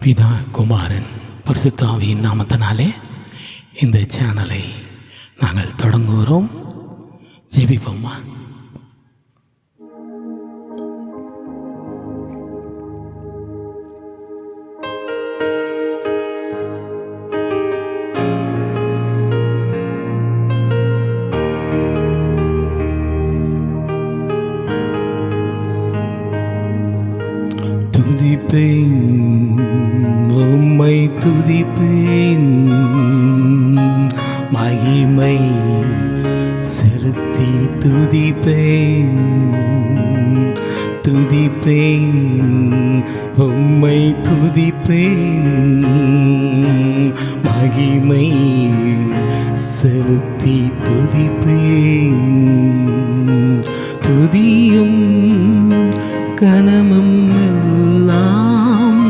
பிதா குமாரன் பரிசுத்த ஆவியின் நாமத்தினாலே இந்த சேனலை நாங்கள் தொடங்குகிறோம். ஜெபிப்போம்மா. துதிப்பேன், உம்மை துதிப்பேன், மகிமை செலுத்தி துதிப்பேன், துதிப்பேன், உம்மை துதிப்பேன், மகிமை செலுத்தி துதிப்பேன், துதியும் கனமும் எல்லாம்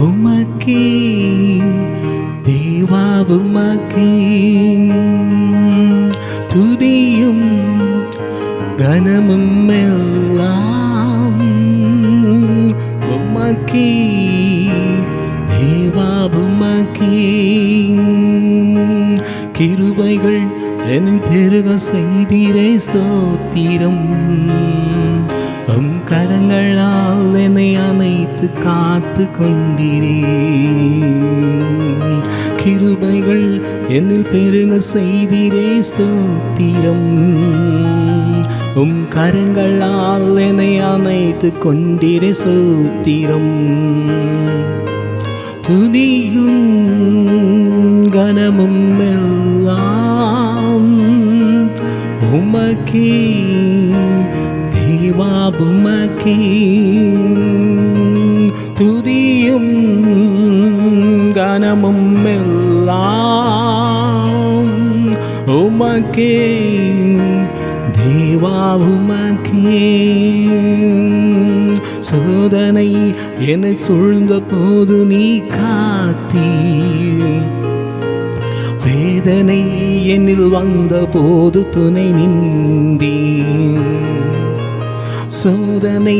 உமக்கே தேவா, உமக்கே துதியும் கனமும் எல்லாம் உமக்கே தேவா, உமக்கே கிருபைகள் என் பெருக செய்தீரே ஸ்தோத்திரம், உம் கரங்களால் என்னை அணைத்து காத்து கொண்டீரே, கிருபைகள் என்னில் பெருக செய்தீரே ஸ்தோத்திரம், உம் கரங்களால் என்னை அணைத்து கொண்டீரே ஸ்தோத்திரம், துதியும் கனமும் எல்லாம் உமக்கே தேவா, உமக்கே துதியும் கனமும் எல்லாம் உமக்கே தேவா, உமக்கே சோதனை என்னை சூழ்ந்த போது நீ காத்தீர், வேதனை என்னில் வந்த போது துணை நின்றீர், சோதனை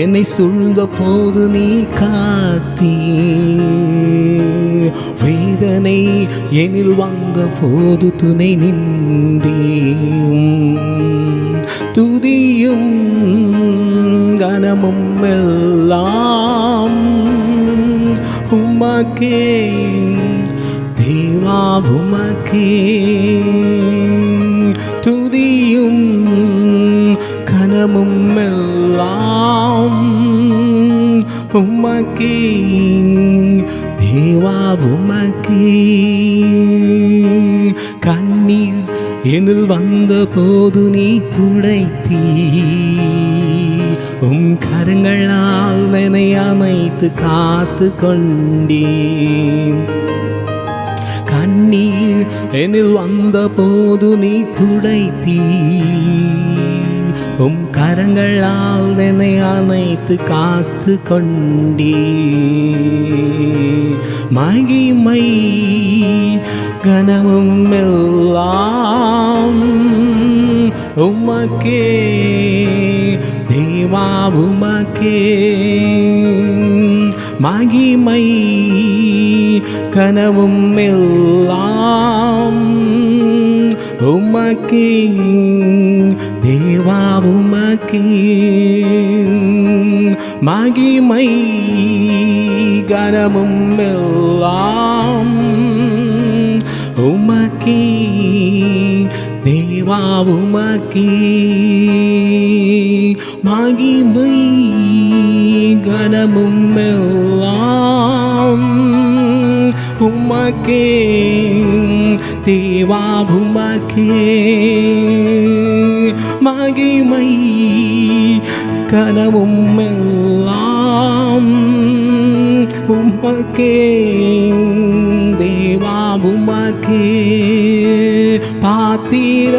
என்னை சூழ்ந்த போது நீ காத்தீர், வேதனை என்னில் வந்த போது துணை நின்றீர், துதியும் கனமும் எல்லாம் உமக்கே தேவா, உமக்கே துதியும் கனமும் எல்லாம் உமக்கே தேவா, உமக்கே கண்ணீர் என்னில் வந்த போது நீ துடைத்தீர், உம் கரங்களால் என்னை அணைத்து காத்து கொண்டீர், கண்ணீர் என்னில் வந்த போது நீ துடைத்தீர், உம் கரங்களால் என்னை அணைத்து காத்து கொண்டீர், மகிமை கனமும் எல்லாம் உமக்கே தேவா, உமக்கே மகிமை கனவும் எல்லாம் உமக்கே தேவா, உமக்கே மகிமை கனமும் எல்லாம் உமக்கே தேவா, உமக்கே மகிமை கனமும் எல்லாம் உமக்கே தேவா, உமக்கே மகிமை கனவும் எல்லாம் உமக்கே தேவா, உமக்கே பாத்திர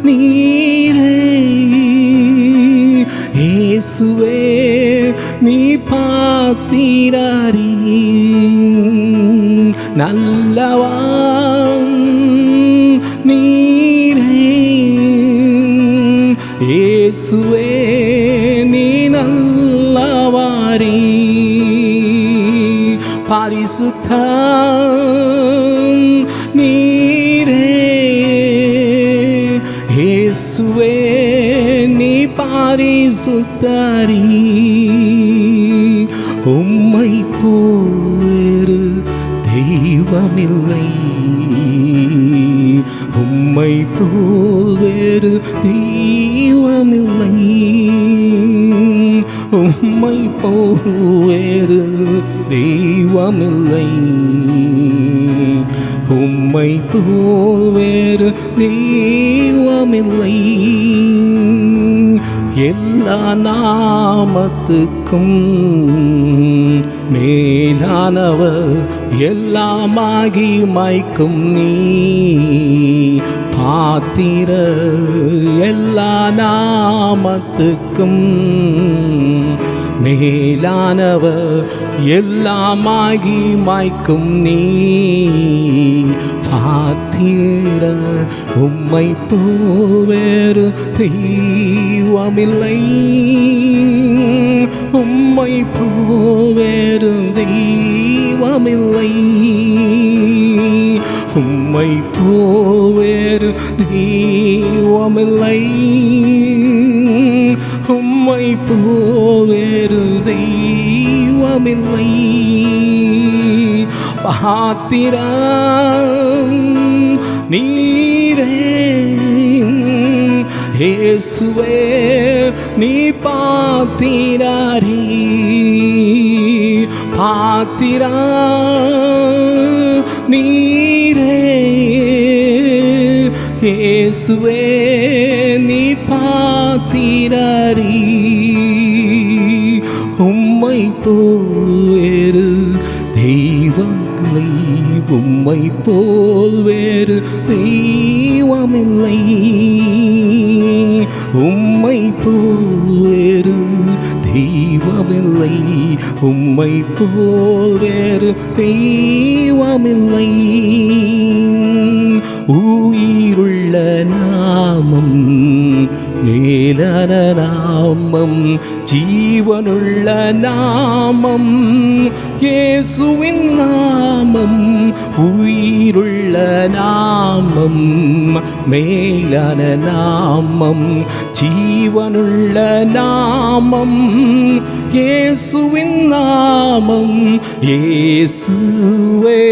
நீரே இயேசுவே, நீ பாத்திரரே நல்லவா நீரே இயேசுவே, நீ நல்லவா பரிசுத்தம் நீரே. இயேசுவே நீ பரிசுத்தரீ. உம்மை போல் வேறு தெய்வமில்லை. உம்மை போல் வேறு தெய்வமில்லை. உம்மை போல் வேறு தெய்வமில்லை. உம்மை போல் வேறு தெய்வமில்லை. எல்லா நாமத்துக்கும் மேலானவர், எல்லா மகிமைக்கும் நீ பாத்திர. எல்லா நாமத்துக்கும் மேலானவர், எல்லா மகிமைக்கும் நீ பாத்திர. உம்மை போல் வேறு தெய்வமில்லை. உம்மை போல் வேறு தெய்வமில்லை. உம்மை போல் வேறு தெய்வமில்லை. உம்மை போல் வேறு தெய்வமில்லை. பாத்திரம் நீரே. இயேசுவே நீ பாத்திரரீ. பாத்திரம் நீரே. இயேசுவே நீ பாத்திரரீ. உம்மை போல் வேறு தெய்வமில்லை. உம்மை போல் வேறு தெய்வமில்லை. உம்மை போல் வேறு தெய்வமில்லை. உம்மை போல் வேறு தெய்வமில்லை. உயிருள்ள நாமம், மேலான நாமம், ஜீவனுள்ள நாமம் இயேசுவின் நாமம். உயிருள்ள நாமம், மேலான நாமம், ஜீவனுள்ள நாமம் இயேசுவின் நாமம். இயேசுவே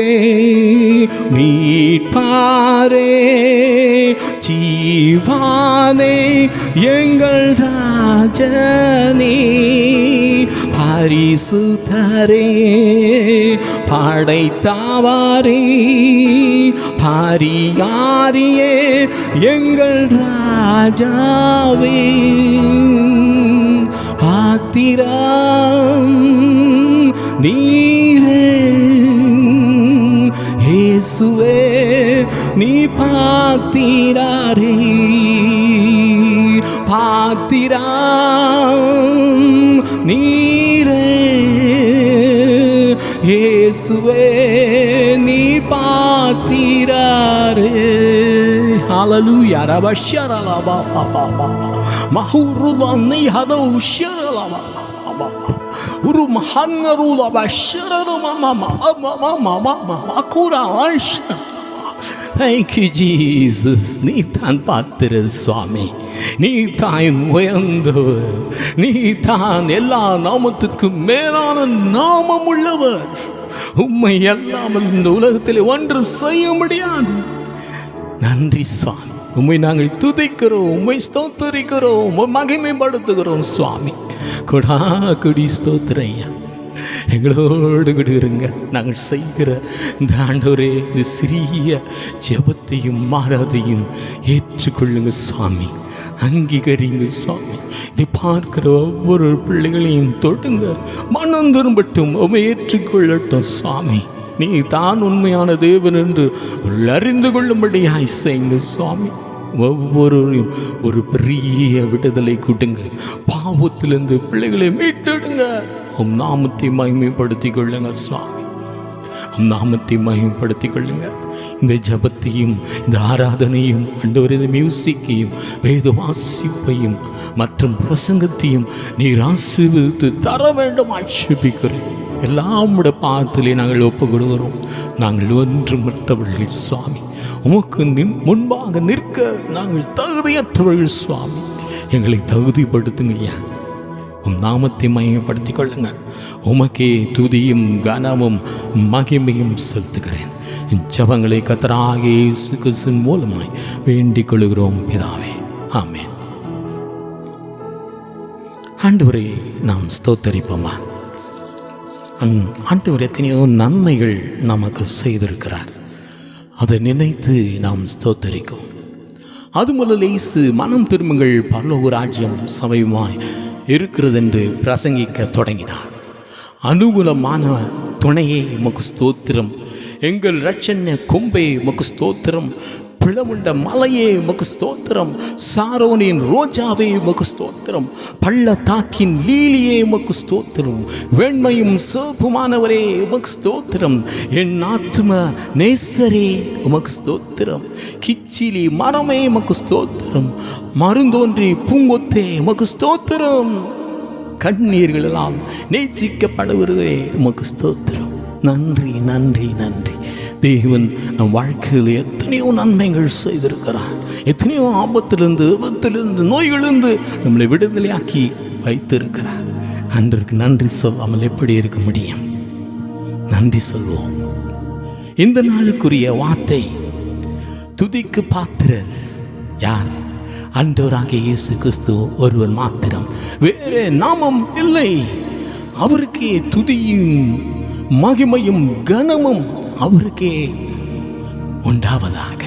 மீட்பாரே, ஜீவானே, எங்கள் ராஜனே, பரிசுத்தரே, படைத்தாவாரே, பாரியாரியே, எங்கள் ராஜாவே. பாத்திரம் நீரே. இயேசுவே நீ பாத்திரரே. பாத்திரம் நீரே. இயேசுவே நீ பாத்திரரே. ஹalleluya ரபஷரலா பாபா மஹுருலனி ஹதௌஷரலா பாபா உரு மஹன்னருலா பஷரலா மாமா மாமா அகுரா அஷ. Thank you Jesus. நீ தான் பாத்திர சுவாமி. நீ தான் உயர்ந்தவர். நீ தான் எல்லா நாமத்துக்கும் மேலான நாமம் உள்ளவர். உம்மை எல்லாமல் இந்த உலகத்தில் ஒன்றும் செய்ய முடியாது. நன்றி சுவாமி. உம்மை நாங்கள் துதிக்கிறோம், உம்மை ஸ்தோத்திரிக்கிறோம், உம்மை மகிமைப்படுத்துகிறோம் சுவாமி. கொடா கொடி ஸ்தோத்திரையா. எங்களோடு கூட இருங்க. நாங்கள் செய்கிற இந்த ஆண்டவரே இந்த சிறிய ஜெபத்தையும் மாறாதையும் ஏற்றுக்கொள்ளுங்க சுவாமி. அங்கீகரிங்க சுவாமி. இதை பார்க்கிற ஒவ்வொரு பிள்ளைகளையும் தொடுங்க. மனம் திரும்பட்டும், உம்மை ஏற்றுக்கொள்ளட்டும் சுவாமி. நீ தான் உண்மையான தேவன் என்று அறிந்து கொள்ளும்படியாய் செய்யுங்க சுவாமி. ஒவ்வொருவரையும் ஒரு பெரிய விடுதலை கொடுங்க. பாவத்திலிருந்து பிள்ளைகளை மீட்டெடுங்க. உம் நாமத்தை மகிமைப்படுத்திக் கொள்ளுங்க சுவாமி. நாமத்தை மகிமைப்படுத்திக் கொள்ளுங்க. இந்த ஜபத்தையும் இந்த ஆராதனையும் ஆண்டவரே இந்த மியூசிக்கையும் வேத வாசிப்பையும் மற்றும் பிரசங்கத்தையும் நீர் ஆசீர்வதித்து தர வேண்டும் ஆட்சேபிக்கிறேன். எல்லாம் பாதத்திலே நாங்கள் ஒப்புக்கொடுக்கிறோம். நாங்கள் ஒன்றுமற்றவர்கள் சுவாமி. உமக்கு முன்பாக நிற்க நாங்கள் தகுதியற்றவர்கள் சுவாமி. எங்களை தகுதிப்படுத்துங்க ஐயா. உன் நாமத்தை மகிமைப்படுத்திக் கொள்ளுங்க. உமக்கே துதியும் கனமும் மகிமையும் செலுத்துகிறேன். ஜபங்களை கர்த்தராகிய இயேசு கிறிஸ்துவின் மூலமாய் வேண்டிக் கொள்கிறோம் பிதாவே, ஆமென். ஆண்டவரே நாம் ஸ்தோத்தரிப்போமா. ஆண்டவர் எத்தனையோ நன்மைகள் நமக்கு செய்திருக்கிறார். அதை நினைத்து நாம் ஸ்தோத்தரிக்கும். அது முதல் இயேசு மனம் திரும்புங்கள் பரலோக ராஜ்யம் சமயமாய் இருக்கிறது என்று பிரசங்கிக்க தொடங்கினார். அனுகூலமான துணையே உமக்கு ஸ்தோத்திரம். எங்கள் இரட்சண்ய கொம்பே உமக்கு ஸ்தோத்திரம். பிளவுண்ட மலையே உமக்கு ஸ்தோத்திரம். சாரோனின் ரோஜாவே உமக்கு ஸ்தோத்திரம். பள்ளத்தாக்கின் லீலியே உமக்கு ஸ்தோத்திரம். வெண்மையும் சிவப்புமானவரே உமக்கு ஸ்தோத்திரம். என் ஆத்தும நேசரே உமக்கு ஸ்தோத்திரம். கிச்சிலி மரமே உமக்கு ஸ்தோத்திரம். மருந்தோன்றி பூங்கொத்தே உமக்கு ஸ்தோத்திரம். கண்ணீர்களெல்லாம் நேசிக்கப்படுகிறே உமக்கு ஸ்தோத்திரம். நன்றி நன்றி நன்றி. தேவன் நம் வாழ்க்கையில் எத்தனையோ நன்மைகள் செய்திருக்கிறார். எத்தனையோ ஆபத்திலிருந்து விபத்திலிருந்து நோய்களிலிருந்து நம்மளை விடுதலையாக்கி வைத்திருக்கிறார். அன்றைக்கு நன்றி சொல்லாமல் எப்படி இருக்க முடியும்? நன்றி சொல்வோம். இந்த நாளுக்குரிய வார்த்தை, துதிக்கு பாத்திரர் யார்? ஆண்டவராகிய இயேசு கிறிஸ்து ஒருவர் மாத்திரம், வேறு நாமம் இல்லை. அவருக்கே துதியும் மகிமையும் கனமும் அவருக்கே உண்டாவதாக.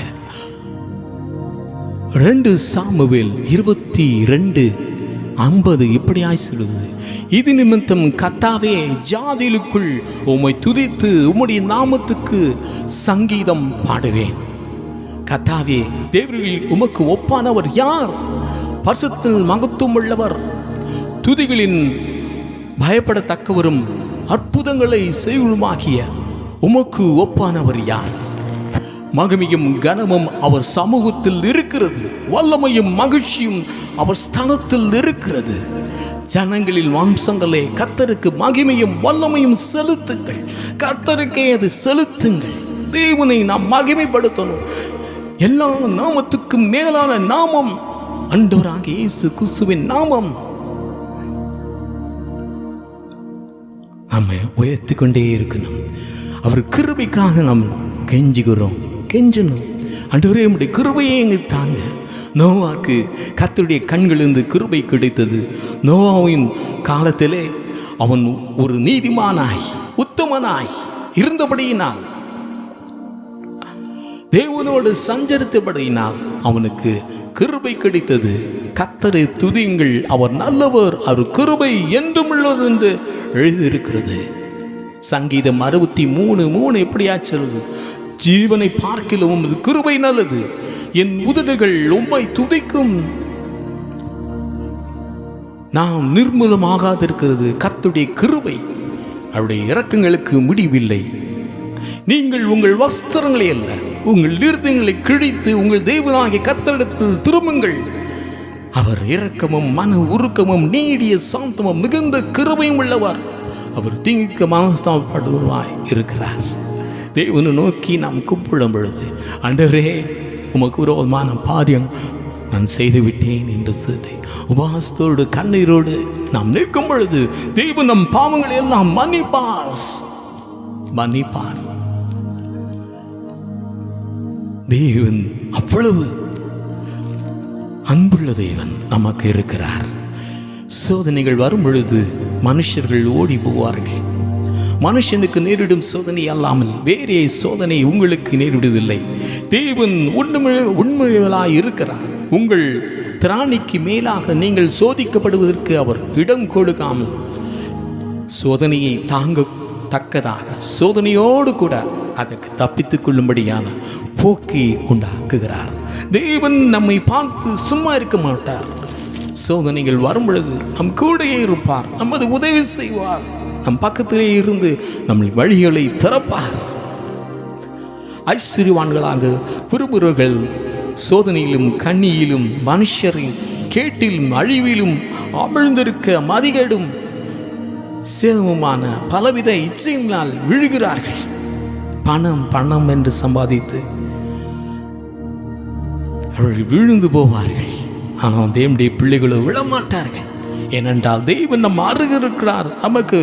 2 சாமுவேல் 22:50 இப்படியாய் சொல்லுது, இது நிமித்தம் கர்த்தாவே ஜாதிகளுக்குள் உம்மை துதித்து உம்முடைய நாமத்துக்கு சங்கீதம் பாடுவேன். கர்த்தாவே, தேவர்களில் உமக்கு ஒப்பானவர் யார்? பரிசுத்தத்தில் மகத்துவம் உள்ளவர், துதிகளின் பயப்படத்தக்கவரும் அற்புதங்களை செய்வதுமாகிய உமக்கு ஒப்பானவர் யார்? மகிமையும் கனமும் அவர் சமூகத்தில் இருக்கிறது. வல்லமையும் மகிழ்ச்சியும் அவர் ஸ்தானத்தில் இருக்கிறது. ஜனங்களில் வம்சங்களே, கர்த்தருக்கு மகிமையும் வல்லமையும் செலுத்துங்கள். கர்த்தருக்கே அது செலுத்துங்கள். தேவனை நாம் மகிமைப்படுத்தணும். எல்லா நாமத்துக்கும் மேலான நாமம் ஆண்டவராகிய இயேசு கிறிஸ்துவின் நாமம். நம்மை உயர்த்தி கொண்டே இருக்கணும். அவர் கிருபைக்காக நாம் கெஞ்சுகிறோம், கெஞ்சணும். ஆண்டவரே உம்முடைய கிருபையே எங்களுக்கு தாங்க. நோவாக்கு கர்த்தருடைய கண்களிலிருந்து கிருபை கிடைத்தது. நோவாவின் காலத்திலே அவன் ஒரு நீதிமானாய் உத்தமனாய் இருந்தபடியினால், தேவனோடு சஞ்சரித்தபடியினால் அவனுக்கு கிருபை கிடைத்தது. கர்த்தரை துதியுங்கள், அவர் நல்லவர், அவர் கிருபை என்றும் உள்ளது என்று எழுதியிருக்கிறது. சங்கீதம் 63:3 எப்படியா சொல்லுது, ஜீவனை பார்க்கிலும் உமது கிருபை நல்லது, என் உதடுகள் உம்மை துதிக்கும். நாம் நிர்மூலமாகாதிருக்கிறது கர்த்தருடைய கிருபை. அவருடைய இரக்கங்களுக்கு முடிவில்லை. நீங்கள் உங்கள் வஸ்திரங்களை அல்ல, உங்கள் இருதயங்களை கிழித்து உங்கள் தேவனாகிய கர்த்தரிடத்தில் திரும்புங்கள். அவர் இரக்கமும் மன உருக்கமும் நீடிய சாந்தமும் மிகுந்த கிருபையும் உள்ளவர். அவர் தீங்குக்கு மனஸ்தாபப்படுவாய் இருக்கிறார். தேவனை நோக்கி நாம் கூப்பிடும் பொழுது, ஆண்டவரே உமக்கு விரோதமான காரியம் நான் செய்துவிட்டேன் என்று சொல்லி உபவாசத்தோடு கண்ணீரோடு நாம் நிற்கும் பொழுது தேவன் நம் பாவங்களை எல்லாம் மன்னிப்பார். தேவன் அவ்வளவு அன்புள்ள தேவன் நமக்கு இருக்கிறார். சோதனைகள் வரும் பொழுது மனுஷர்கள் ஓடி போவார்கள். மனுஷனுக்கு நேரிடும் சோதனை அல்லாமல் வேறே சோதனை உங்களுக்கு நேரிடுவதில்லை. தேவன் உண்மைகளாய் இருக்கிறார். உங்கள் திராணிக்கு மேலாக நீங்கள் சோதிக்கப்படுவதற்கு அவர் இடம் கொடுக்காமல் சோதனையை தாங்கத்தக்கதாக சோதனையோடு கூட அதற்கு தப்பித்துக் கொள்ளும்படியான போக்கை உண்டாக்குகிறார். தேவன் நம்மை பார்த்து சும்மா இருக்க மாட்டார். சோதனைகள் வரும் பொழுது நம் கூடையே இருப்பார், நமது உதவி செய்வார், நம் பக்கத்திலே இருந்து நம் வழிகளை திறப்பார். ஐஸ்வர்யவான்களாக விரும்புகிறவர்கள் சோதனையிலும் கண்ணியிலும் மனுஷரின் கேட்டிலும் அழிவிலும் அமிழ்ந்திருக்க மதிகேடும் சேதமுமான பலவித இச்சையினால் விழுகிறார்கள். பணம் பணம் என்று சம்பாதித்து அவர்கள் விழுந்து போவார்கள். ஆனால் தேவனுடைய பிள்ளைகளோ விழமாட்டார்கள். ஏனென்றால் தெய்வம் நம் அருகில் இருக்கிறார். நமக்கு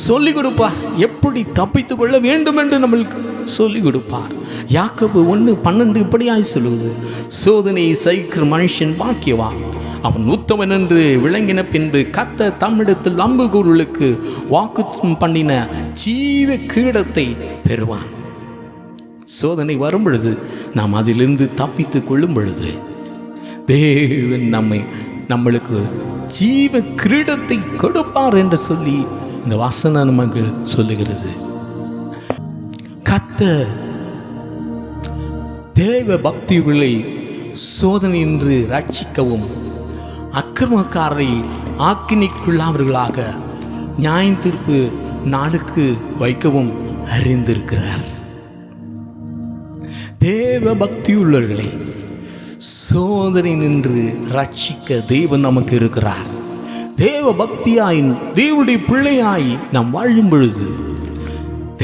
சொல்லிக் கொடுப்பார், எப்படி தப்பித்துக் கொள்ள வேண்டும் என்று நம்மளுக்கு சொல்லிக் கொடுப்பார். யாக்கோபு 1:12 இப்படியாய் சொல்லுவது, சோதனையை சகிக்கிற மனுஷன் பாக்கியவான், அவன் உத்தமன் என்று விளங்கின பின்பு கர்த்தர் தம்மிடத்தில் நம்புகிறவர்களுக்கு வாக்கு பண்ணின ஜீவ கிரீடத்தை பெறுவான். சோதனை வரும் பொழுது நாம் அதிலிருந்து தப்பித்து கொள்ளும் பொழுது தேவன் நம்மளுக்கு ஜீவ கிரீடத்தை கொடுப்பார் என்று சொல்லி இந்த வசன நமக்கு சொல்லுகிறது. கர்த்தர் தேவ பக்திகளை சோதனையின்றி ரட்சிக்கவும் அக்கிரமக்காரரை ஆக்கினிக்குள்ளாவர்களாக நியாய தீர்ப்பு நாளுக்கு வைக்கவும் அறிந்திருக்கிறார். தேவ பக்தியுள்ளவர்களை சோதனை நின்று ரட்சிக்க தேவன் நமக்கு இருக்கிறார். தேவ பக்தியாய் தேவனுடைய பிள்ளையாய் நாம் வாழும் பொழுது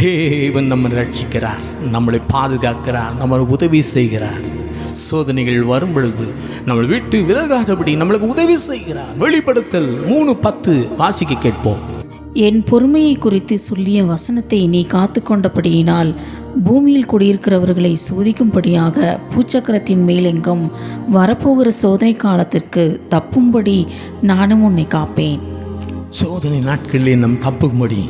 தேவன் நம்மை ரட்சிக்கிறார், நம்மளை பாதுகாக்கிறார், நம்மளை உதவி செய்கிறார். சோதனைகள் வரும் பொழுது நம்மளை விட்டு விலகாதபடி நம்மளுக்கு உதவி செய்கிறார். வெளிப்படுத்தல் 3:10 வாசிக்க கேட்போம். என் பொறுமையை குறித்து சொல்லிய வசனத்தை நீ காத்து கொண்டபடியினால் பூமியில் குடியிருக்கிறவர்களை சோதிக்கும்படியாக பூச்சக்கரத்தின் மேலெங்கும் வரப்போகிற சோதனை காலத்திற்கு தப்பும்படி நானும் உன்னை காப்பேன். சோதனை நாட்களிலே நம் தப்பும்படி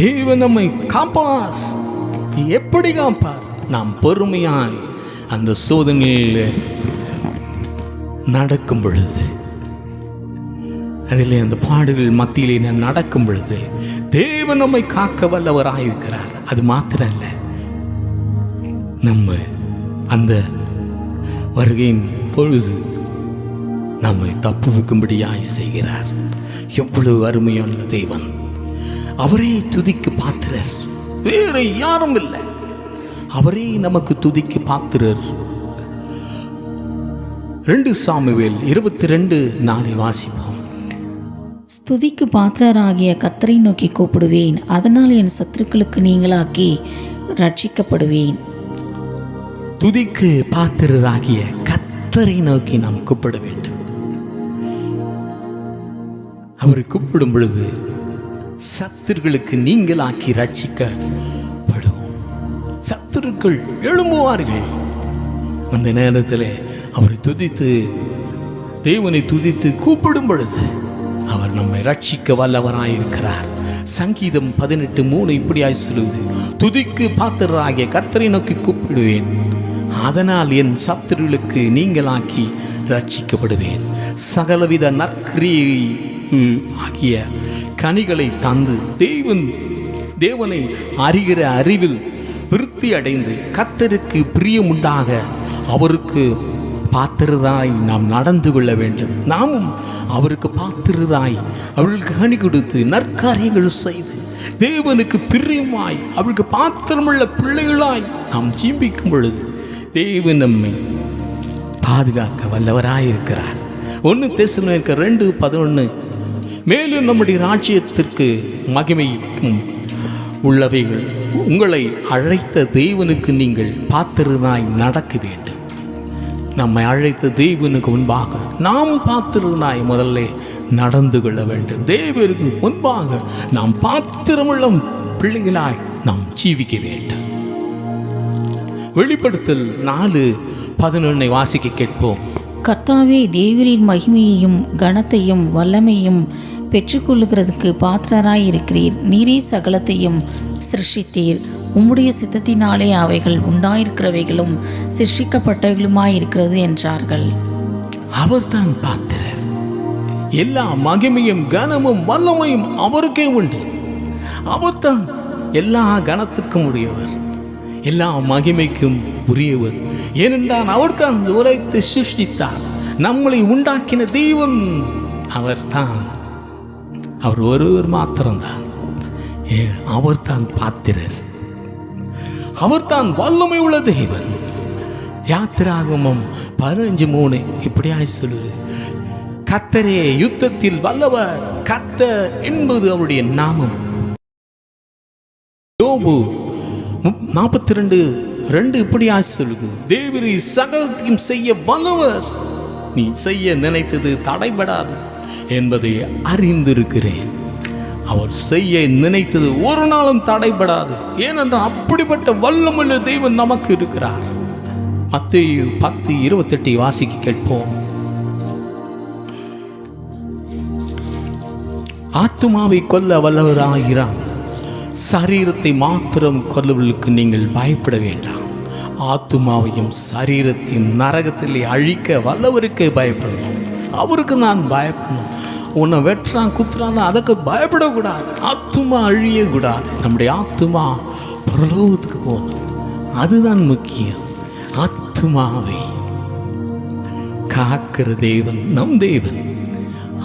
தேவன் நம்மை காப்பார். எப்படி காப்பார்? நாம் பொறுமையாய் அந்த சோதனையில் நடக்கும் பொழுது, அதில் அந்த பாடுகள் மத்தியிலே நான் நடக்கும் பொழுது தேவன் நம்மை காக்க வல்லவராயிருக்கிறார். அது மாத்திரம் இல்லை, நம்ம அந்த வருகையின் பொழுது நம்மை தப்புவிக்கும்படியாய் செய்கிறார். எவ்வளவு அருமையான தேவன்! அவரே துதிக்கு பாத்திரர், வேற யாரும் இல்லை. அவரே நமக்கு துதிக்கு பாத்திரர். 2 சாமுவேல் 22:4 வாசிப்போம். ஸ்துதிக்கு பாத்திரராகிய கர்த்தரை நோக்கி கூப்பிடுவேன், அதனால் என் சத்துருக்களுக்கு நீங்களாக்கி ரட்சிக்கப்படுவேன். துதிக்கு பாத்திரராகிய கர்த்தரை நோக்கி நாம் கூப்பிட வேண்டும். அவரை கூப்பிடும் பொழுது சத்துருக்களுக்கு நீங்களாக்கி ரட்சிக்கப்படும். சத்துருக்கள் எழும்புவார்கள். அந்த நேரத்தில் அவரை துதித்து தேவனை துதித்து கூப்பிடும் பொழுது அவர் நம்மை ரட்சிக்க வல்லவராயிருக்கிறார். சங்கீதம் 18:3 இப்படியாய் சொல்லுவது, துதிக்கு பாத்திரராகிய கர்த்தரை நோக்கி கூப்பிடுவேன், அதனால் என் சத்துருக்களுக்கு நீங்களாக்கி ரட்சிக்கப்படுவேன். சகலவித நற்கிரியை ஆகிய கனிகளை தந்து தேவனை அறிகிற அறிவில் விருத்தி அடைந்து கர்த்தருக்கு பிரியமுண்டாக அவருக்கு பாத்திரராய் நாம் நடந்து கொள்ள வேண்டும். நாமும் அவருக்கு பாத்திரராய் அவர்களுக்கு கனி கொடுத்து நற்காரியங்கள் செய்து தேவனுக்கு பிரியமாய் அவருக்கு பாத்திரமுள்ள பிள்ளைகளாய் நாம் ஜீவிக்கும் பொழுது தேவன் நம்மை பாதுகாக்க வல்லவராயிருக்கிறார். 1 தெசலோனிக்கர் 2:11, மேலும் நம்முடைய ராஜ்யத்திற்கு மகிமைக்கும் உள்ளவைகள் உங்களை அழைத்த தேவனுக்கு நீங்கள் பாத்திரராய் நடக்க வேண்டும். நம்மை அழைத்த தேவனுக்கு முன்பாக நாம் பாத்திரனாய் முதல்ல நடந்து கொள்ள வேண்டும். தேவனுக்கு முன்பாக நாம் பாத்திரமுள்ள பிள்ளைகளாய் நாம் ஜீவிக்க வேண்டும். வெளிப்படுத்தல் 4:11 வாசிக்க கேட்போம். கர்த்தாவே, தேவரின் மகிமையையும் கனத்தையும் வல்லமையும் பெற்றுக்கொள்ளுகிறதுக்கு பாத்திரராய் இருக்கிறீர். நீரே சகலத்தையும் சிருஷ்டித்தீர். உம்முடைய சித்தத்தினாலே அவைகள் உண்டாயிருக்கிறவைகளும் சிருஷ்டிக்கப்பட்டவைகளுமாயிருக்கிறது என்றார்கள். அவர்தான் பாத்திரர். எல்லா மகிமையும் கனமும் வல்லமையும் அவருக்கே உண்டு. அவர்தான் எல்லா கனத்துக்கும் உரியவர், எல்லா மகிமைக்கும் உரியவர். ஏனென்றால் அவர்தான் உலகத்தை சிருஷ்டித்தார். நம்மளை உண்டாக்கின தெய்வம் அவர்தான். அவர் ஒருவர் மாத்திரம்தான். அவர்தான் பாத்திரர். அவர்தான் வல்லமை உள்ள தேவன். யாத்திராகமம் 15:3 இப்படியாய் சொல்லுது, கர்த்தரே யுத்தத்தில் வல்லவர், கர்த்தர் என்பது அவருடைய நாமம். யோபு 42:2 இப்படியாய் சொல்லுது, தேவரீ சகலத்தையும் செய்ய வல்லவர், நீ செய்ய நினைத்தது தடைபடாது என்பதை அறிந்திருக்கிறேன். அவர் செய்ய நினைத்தது ஒரு நாளும் தடைபடாது. ஏனென்றால் அப்படிப்பட்ட வல்லமுள்ள தேவன் நமக்கு இருக்கிறார். மத்தேயு 10:28 வாசிக்க கேட்போம். ஆத்துமாவை கொல்ல வல்லவராகிறான், சரீரத்தை மாத்திரம் கொல்லவர்களுக்கு நீங்கள் பயப்பட வேண்டாம். ஆத்துமாவையும் சரீரத்தையும் நரகத்திலே அழிக்க வல்லவருக்கு பயப்படணும். அவருக்கு நான் பயப்படணும். உன்னை வெட்டுறான் குத்துறான் அதுக்கு பயப்படக்கூடாது. ஆத்துமா அழியக்கூடாது. நம்முடைய ஆத்துமா பரலோகத்துக்கு போகணும். அதுதான் முக்கியம். ஆத்துமாவை காக்கிற தேவன் நம் தேவன்.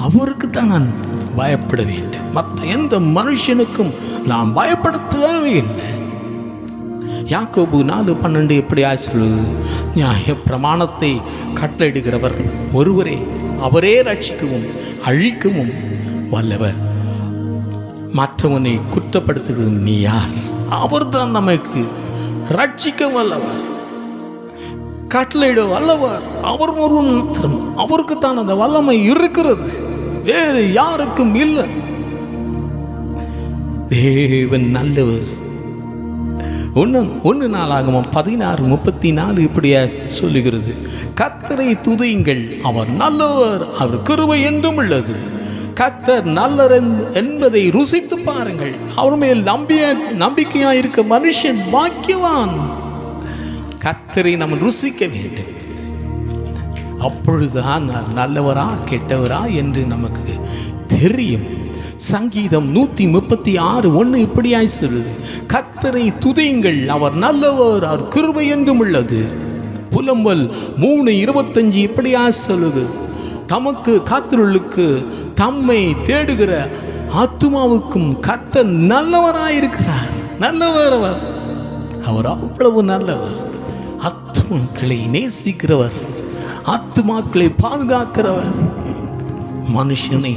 அவருக்கு தான் நான் பயப்பட வேண்டும். மற்ற எந்த மனுஷனுக்கும் நாம் பயப்பட தேவையே இல்லை. யாக்கோபு 4:12 எப்படியா சொல்லுது, நியாய பிரமாணத்தை கட்டளையிடுகிறவர் ஒருவரே, அவரே ரட்சிக்கவும் அழிக்கவும் வல்லவர். மற்றவனை குற்றப்படுத்துகிறது நீ யார்? அவர்தான் நமக்கு ரட்சிக்க வல்லவர், கட்டளையிட வல்லவர். அவர் ஒருவன் மாத்திரம், அவருக்கு தான் அந்த வல்லமை இருக்கிறது, வேறு யாருக்கும் இல்லை. தேவன் நல்லவர். 1 நாளாகமம் 16:34 இப்படியா சொல்லுகிறது, கர்த்தரை துதியுங்கள், அவர் நல்லவர், அவர் கிருபை என்றும் உள்ளது. கர்த்தர் நல்லவர் என்பதை ருசித்து பாருங்கள். அவர் மேல் நம்பிக்கையாக இருக்க மனுஷன் பாக்கியவான். கர்த்தரை நாம் ருசிக்க வேண்டும். அப்பொழுதுதான் நல்லவரா கெட்டவரா என்று நமக்கு தெரியும். சங்கீதம் 136:1 இப்படியாய் சொல்லுது, கர்த்தரை துதியுங்கள், அவர் நல்லவர், அவர் கிருபை என்றும் உள்ளது. புலம்பல் 3:25 இப்படியாய் சொல்லுது, தமக்கு காத்திருளுக்கு தம்மை தேடுகிற ஆத்துமாவுக்கும் கர்த்தர் நல்லவராயிருக்கிறார். நல்லவர் அவர் அவ்வளவு நல்லவர். ஆத்துமாக்களை நேசிக்கிறவர், ஆத்துமாக்களை பாதுகாக்கிறவர், மனுஷனை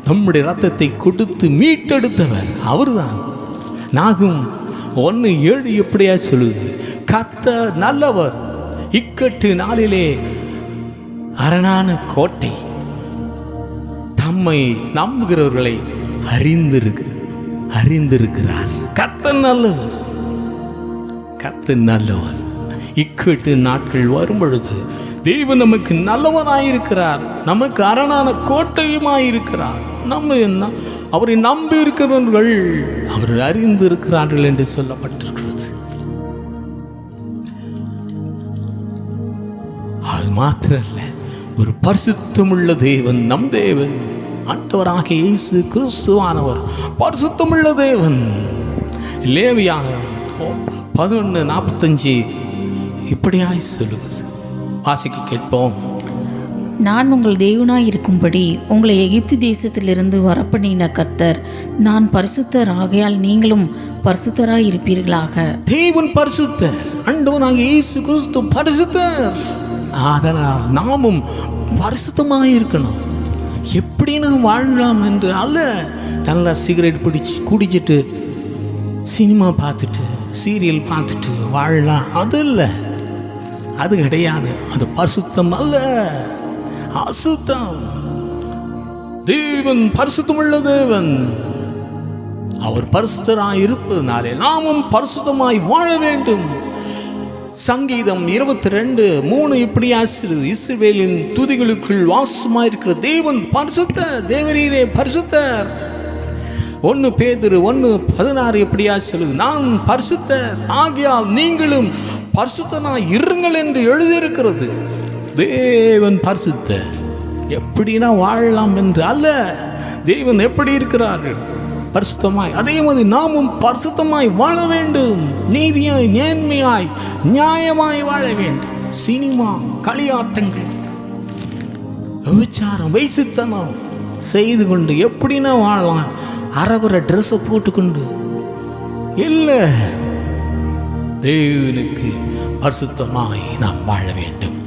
நம்முடைய ரத்தத்தை கொடுத்து மீட்டெடுத்தவர் அவர்தான். நாகும் 1:7 எப்படியா சொல்லுது, கர்த்தர் நல்லவர், இக்கட்டு நாளிலே அரணான கோட்டை, தம்மை நம்புகிறவர்களை அறிந்திருக்கிறார். கர்த்தர் நல்லவர், கர்த்தர் நல்லவர். இக்கட்டு நாட்கள் வரும் பொழுது தேவன் நமக்கு நல்லவனாயிருக்கிறார், நமக்கு அரணான கோட்டையுமாயிருக்கிறார். நம்ம என்ன, அவரை நம்பி இருக்கிறவர்கள் அவர் அறிந்து இருக்கிறார்கள் என்று சொல்லப்பட்டிருக்கிறது. அது மாத்திரல்ல, ஒரு பரிசுத்தமுள்ள தேவன் நம் தேவன். ஆண்டவராக இயேசு கிறிஸ்துவானவர் பரிசுத்தமுள்ள தேவன். லேவியாகமம் 11:45 இப்படியாய் சொல்லுவது, வாசிக்க கேட்போம். நான் உங்கள் தேவனாய் இருக்கும்படி உங்களை எகிப்து தேசத்திலிருந்து வரப்பண்ணின கர்த்தர் நான் பரிசுத்தர், ஆகையால் நீங்களும் பரிசுத்தராய் இருப்பீர்களாக. தேவன் பரிசுத்தர், ஆண்டவராக இயேசு கிறிஸ்து பரிசுத்தர். அதனால் நாமும் பரிசுத்தமாக இருக்கணும். எப்படி நாம் வாழலாம் என்று அல்ல, நல்லா சிகரெட் குடிச்சிட்டு சினிமா பார்த்துட்டு சீரியல் பார்த்துட்டு வாழலாம், அது இல்லை, அது கிடையாது. அது பரிசுத்தம் அல்ல, அசுத்தம். தேவன் பரிசுத்தமுள்ள தேவன். அவர் பரிசுத்தராய் இருப்பதனாலே நாமும் பரிசுத்தமாய் வாழ வேண்டும். சங்கீதம் 22:3 இப்படியா சொல்லுது, இஸ்ரவேலின் துதிகளுக்குள் வாசமாயிருக்கிற தேவன் பரிசுத்தர், தேவரீரே பரிசுத்தர். 1 பேதுரு 1:16 எப்படியா சொல்லுது, நான் பரிசுத்தர், ஆகையால் நீங்களும் பரிசுத்தனாய் இருங்கள் என்று எழுதியிருக்கிறது. தேவன் பரிசுத்தர். எப்படினா வாழலாம் என்று அல்ல, தேவன் எப்படி இருக்கிறார்கள் பரிசுத்தமாய், அதே மாதிரி நாமும் பரிசுத்தமாய் வாழ வேண்டும். நீதியாய், நேர்மையாய், நியாயமாய் வாழ வேண்டும். சினிமா, களியாட்டங்கள், விபச்சாரம், வைசித்தனம் செய்து கொண்டு எப்படின்னா வாழலாம்? அறகுற ட்ரெஸ்ஸை போட்டுக்கொண்டு இல்லை. தேவனுக்கு பரிசுத்தமாய் நாம் வாழ வேண்டும்.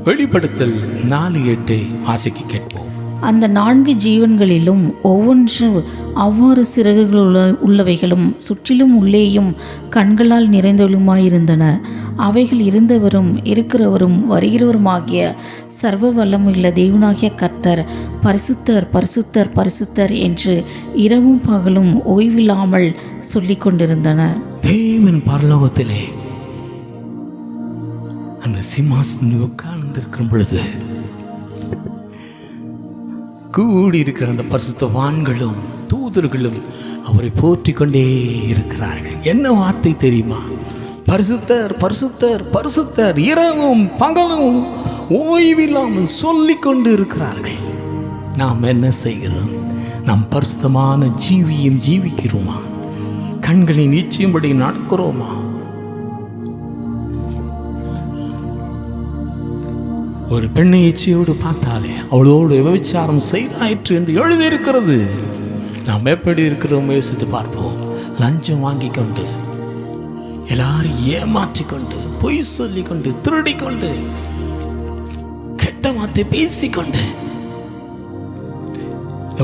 வெளிப்படுத்தல் 4:8 வாசிக்க கேட்போம். அந்த 4 ஜீவன்களிலும் ஒவ்வொன்றும் அவ்வாறு சிறகுகள் உள்ளவைகளும் சுற்றிலும் உள்ளேயும் கண்களால் நிறைந்தவளுமாயிருந்தன. அவைகள் இருந்தவரும் இருக்கிறவரும் வருகிறவருமாகிய சர்வ வல்லமுள்ள தேவனாகிய கர்த்தர் பரிசுத்தர் பரிசுத்தர் பரிசுத்தர் என்று இரவும் பகலும் ஓய்வில்லாமல் சொல்லிக் கொண்டிருந்தனர். தேவன் பரலோகத்திலே அந்த சிம்மாசனத்தில் உட்கார்ந்திருக்கும் பொழுது கூடியிருக்கிற அந்த பரிசுத்தவான்களும் தூதர்களும் அவரை போற்றி கொண்டே இருக்கிறார்கள். என்ன வார்த்தை தெரியுமா? பரிசுத்தர் பரிசுத்தர் பரிசுத்தர், இரவும் பகலும் ஓய்வில்லாமல் சொல்லிக் கொண்டு இருக்கிறார்கள். நாம் என்ன செய்கிறோம்? நாம் பரிசுத்தமான ஜீவியம் ஜீவிக்கிறோமா? கண்களின் நிச்சயம்படி நடக்கிறோமா? ஒரு பெண்ணை இச்சையோடு பார்த்தாலே அவளோடு விபச்சாரம் செய்தாயிற்று என்று எழுதியிருக்கிறது. நாம் எப்படி இருக்கிறோம் யோசித்து பார்ப்போம். லஞ்சம் வாங்கி கொண்டு, எல்லாரும் ஏமாற்றிக்கொண்டு, பொய் சொல்லிக்கொண்டு, திருடிக்கொண்டு, கெட்ட வார்த்தை பேசிக்கொண்டு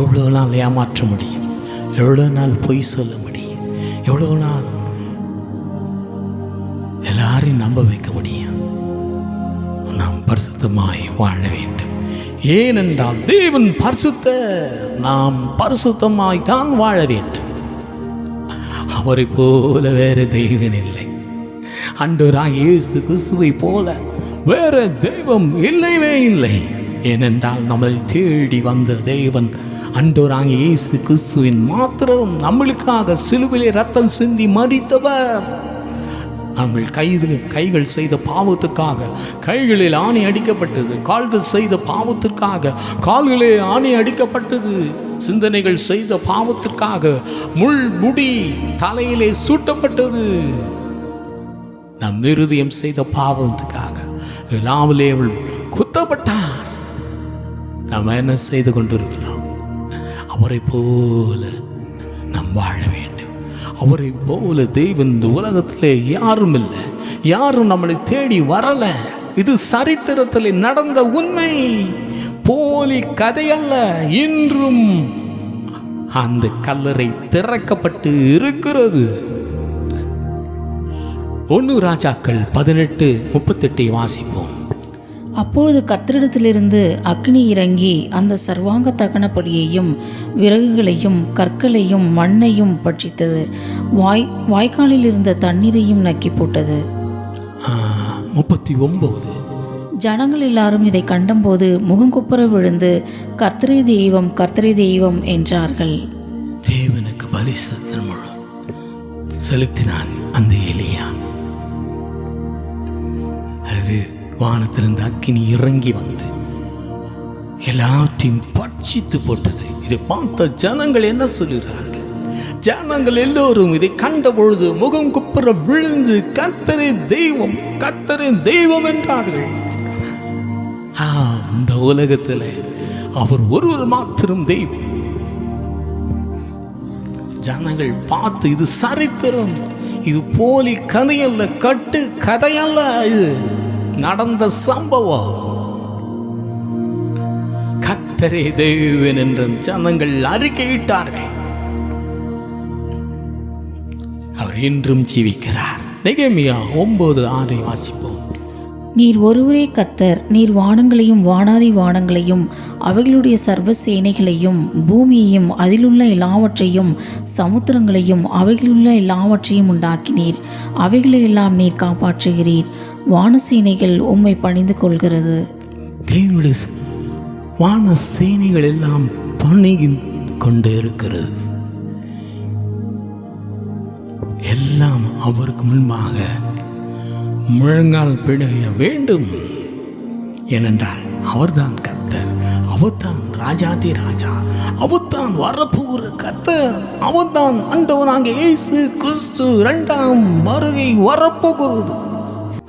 எவ்வளோ நாள் ஏமாற்ற முடியும்? எவ்வளோ நாள் பொய் சொல்ல முடியும்? எவ்வளோ நாள் எல்லாரையும் நம்ப வைக்க முடியும்? நாம் பரிசுத்தமாய் வாழ வேண்டும். ஏனென்றால் தேவன் பரிசுத்தர். நாம் பரிசுத்தமாய் தான் வாழ வேண்டும். அவரை போல வேற தெய்வன் இல்லை. ஆண்டவராகிய இயேசு கிறிஸ்துவை போல வேற தெய்வம் இல்லவே இல்லை. ஏனென்றால் நம்மை தேடி வந்த தேவன் ஆண்டவராகிய இயேசு கிறிஸ்துவின் மாத்திரம் நம்மளுக்காக சிலுவிலே ரத்தம் சிந்தி மரித்தவர். நாங்கள் கைகள் செய்த பாவத்துக்காக கைகளில் ஆணி அடிக்கப்பட்டது. கால்கள் செய்த பாவத்திற்காக கால்களே ஆணி அடிக்கப்பட்டது. சிந்தனைகள் செய்த பாவத்திற்காக முள் முடி தலையிலே சூட்டப்பட்டது. நம் இருதயம் செய்த பாவத்துக்காக விழாவிலே அவள் குத்தப்பட்டார். நாம் என்ன செய்து கொண்டிருக்கிறோம்? அவரை போல நாம் வாழ வேண்டும். அவரை போல தேவன் இந்த உலகத்திலே யாரும் இல்லை. யாரும் நம்மளை தேடி வரல. இது சரித்திரத்தில் நடந்த உண்மை, போலி கதையல்ல. இன்றும் அந்த கல்லறை திறக்கப்பட்டு இருக்கிறது. 1 ராஜாக்கள் 18:38 வாசிப்போம். அப்பொழுது கர்த்தரிடத்திலிருந்து அக்கினி இறங்கி அந்த சர்வாங்க தகனப்படியையும் விறகுகளையும் கற்களையும் மண்ணையும் பட்சித்தது. வாய்க்காலில் இருந்த தண்ணீரையும் நக்கி போட்டது. 39 ஜனங்கள் எல்லாரும் இதை கண்டபோது முகங்குப்புற விழுந்து கர்த்தரே தெய்வம் கர்த்தரே தெய்வம் என்றார்கள். தேவனுக்கு பலி செலுத்தினான் அந்த எலியா. அது வானத்திலிருந்து அக்கினி இறங்கி வந்து எல்லாத்தையும் பட்சித்து போட்டது. இதை பார்த்த ஜனங்கள் என்ன சொல்கிறார்கள்? ஜனங்கள் எல்லோரும் இதை கண்ட பொழுது முகம் குப்புற விழுந்து கர்த்தரே தெய்வம் கர்த்தரே தெய்வம் என்றார்கள். இந்த உலகத்தில் அவர் ஒருவர் மாத்திரம் தெய்வம். ஜனங்கள் பார்த்து இது சரித்திரம், இது போலி கதையல்ல, கட்டு கதையல்ல, இது நடந்த சம்பவம். கர்த்தரே தேவன் என்ற ஜனங்கள் அறிக்கையிட்டார்கள். அவர் இன்றும் ஜீவிக்கிறார். நெகேமியா 9:6 வாசிப்போம். நீர் ஒருவரே கர்த்தர், நீர் வானங்களையும் வானாதி வானங்களையும் அவைகளுடைய சர்வ சேனைகளையும் பூமியையும் அதிலுள்ள எல்லாவற்றையும் சமுத்திரங்களையும் அவைகளுள்ள எல்லாவற்றையும் உண்டாக்கினீர். அவைகளையெல்லாம் நீர் காப்பாற்றுகிறீர். வானசேனைகள் உம்மை பணிந்து கொள்கிறது. தேவனுடைய வான சேனைகள் எல்லாம் பணிந்து கொண்டு இருக்கிறது. எல்லாம் அவருக்கு முன்பாக முழங்கால் பிழைய வேண்டும். ஏனென்றால் அவர்தான் கர்த்தர், அவர்தான் ராஜாதி ராஜா, அவர்தான் வரப்போகிற கர்த்தர், அவர்தான் ஆண்டவராகிய இயேசு கிறிஸ்து 2ஆம் வருகை வரப்போகிறது.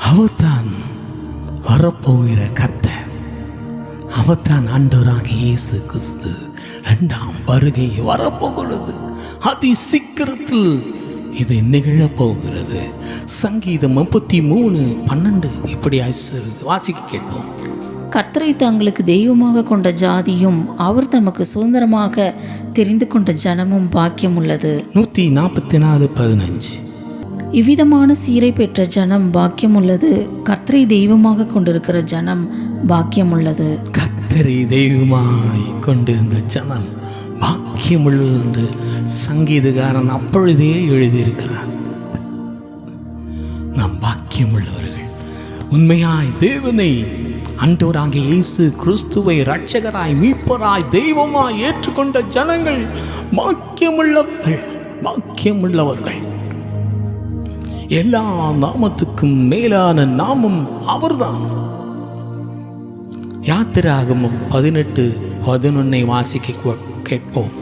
அவர்தான் வரப்போகிற கர்த்தர், அவர்தான் ஆண்டவராகிய இயேசு கிறிஸ்து 2ஆம் வருகை வரப்போகிறது. அதி சீக்கிரத்தில் இது நிகழப் போகிறது. சங்கீதம் 33:12 இப்படி வாசிக்க கேட்போம். கர்த்தரை தங்களுக்கு தெய்வமாக கொண்ட ஜாதியும் அவர் தமக்கு சுதந்திரமாக தெரிந்து கொண்ட ஜனமும் பாக்கியம் உள்ளது. 144:15 இவ்விதமான சீரை பெற்ற ஜனம் பாக்கியம் உள்ளது. கர்த்தரை தெய்வமாக கொண்டிருக்கிற ஜனம் பாக்கியம் உள்ளது. கர்த்தரை தெய்வமாய் கொண்டிருந்த ஜனம் பாக்கியம் உள்ளது என்று சங்கீதக்காரன் அப்பொழுதே எழுதியிருக்கிறார். நாம் பாக்கியம் உள்ளவர்கள். உண்மையாய் தேவனை ஆண்டவராகிய இயேசு கிறிஸ்துவை இரட்சகராய் மீட்பராய் தெய்வமாய் ஏற்றுக்கொண்ட ஜனங்கள் பாக்கியமுள்ளவர்கள். பாக்கியமுள்ளவர்கள். எல்லா நாமத்துக்கும் மேலான நாமம் அவர்தான். யாத்திராகமம் 18:11 வாசிக்க கேட்போம்.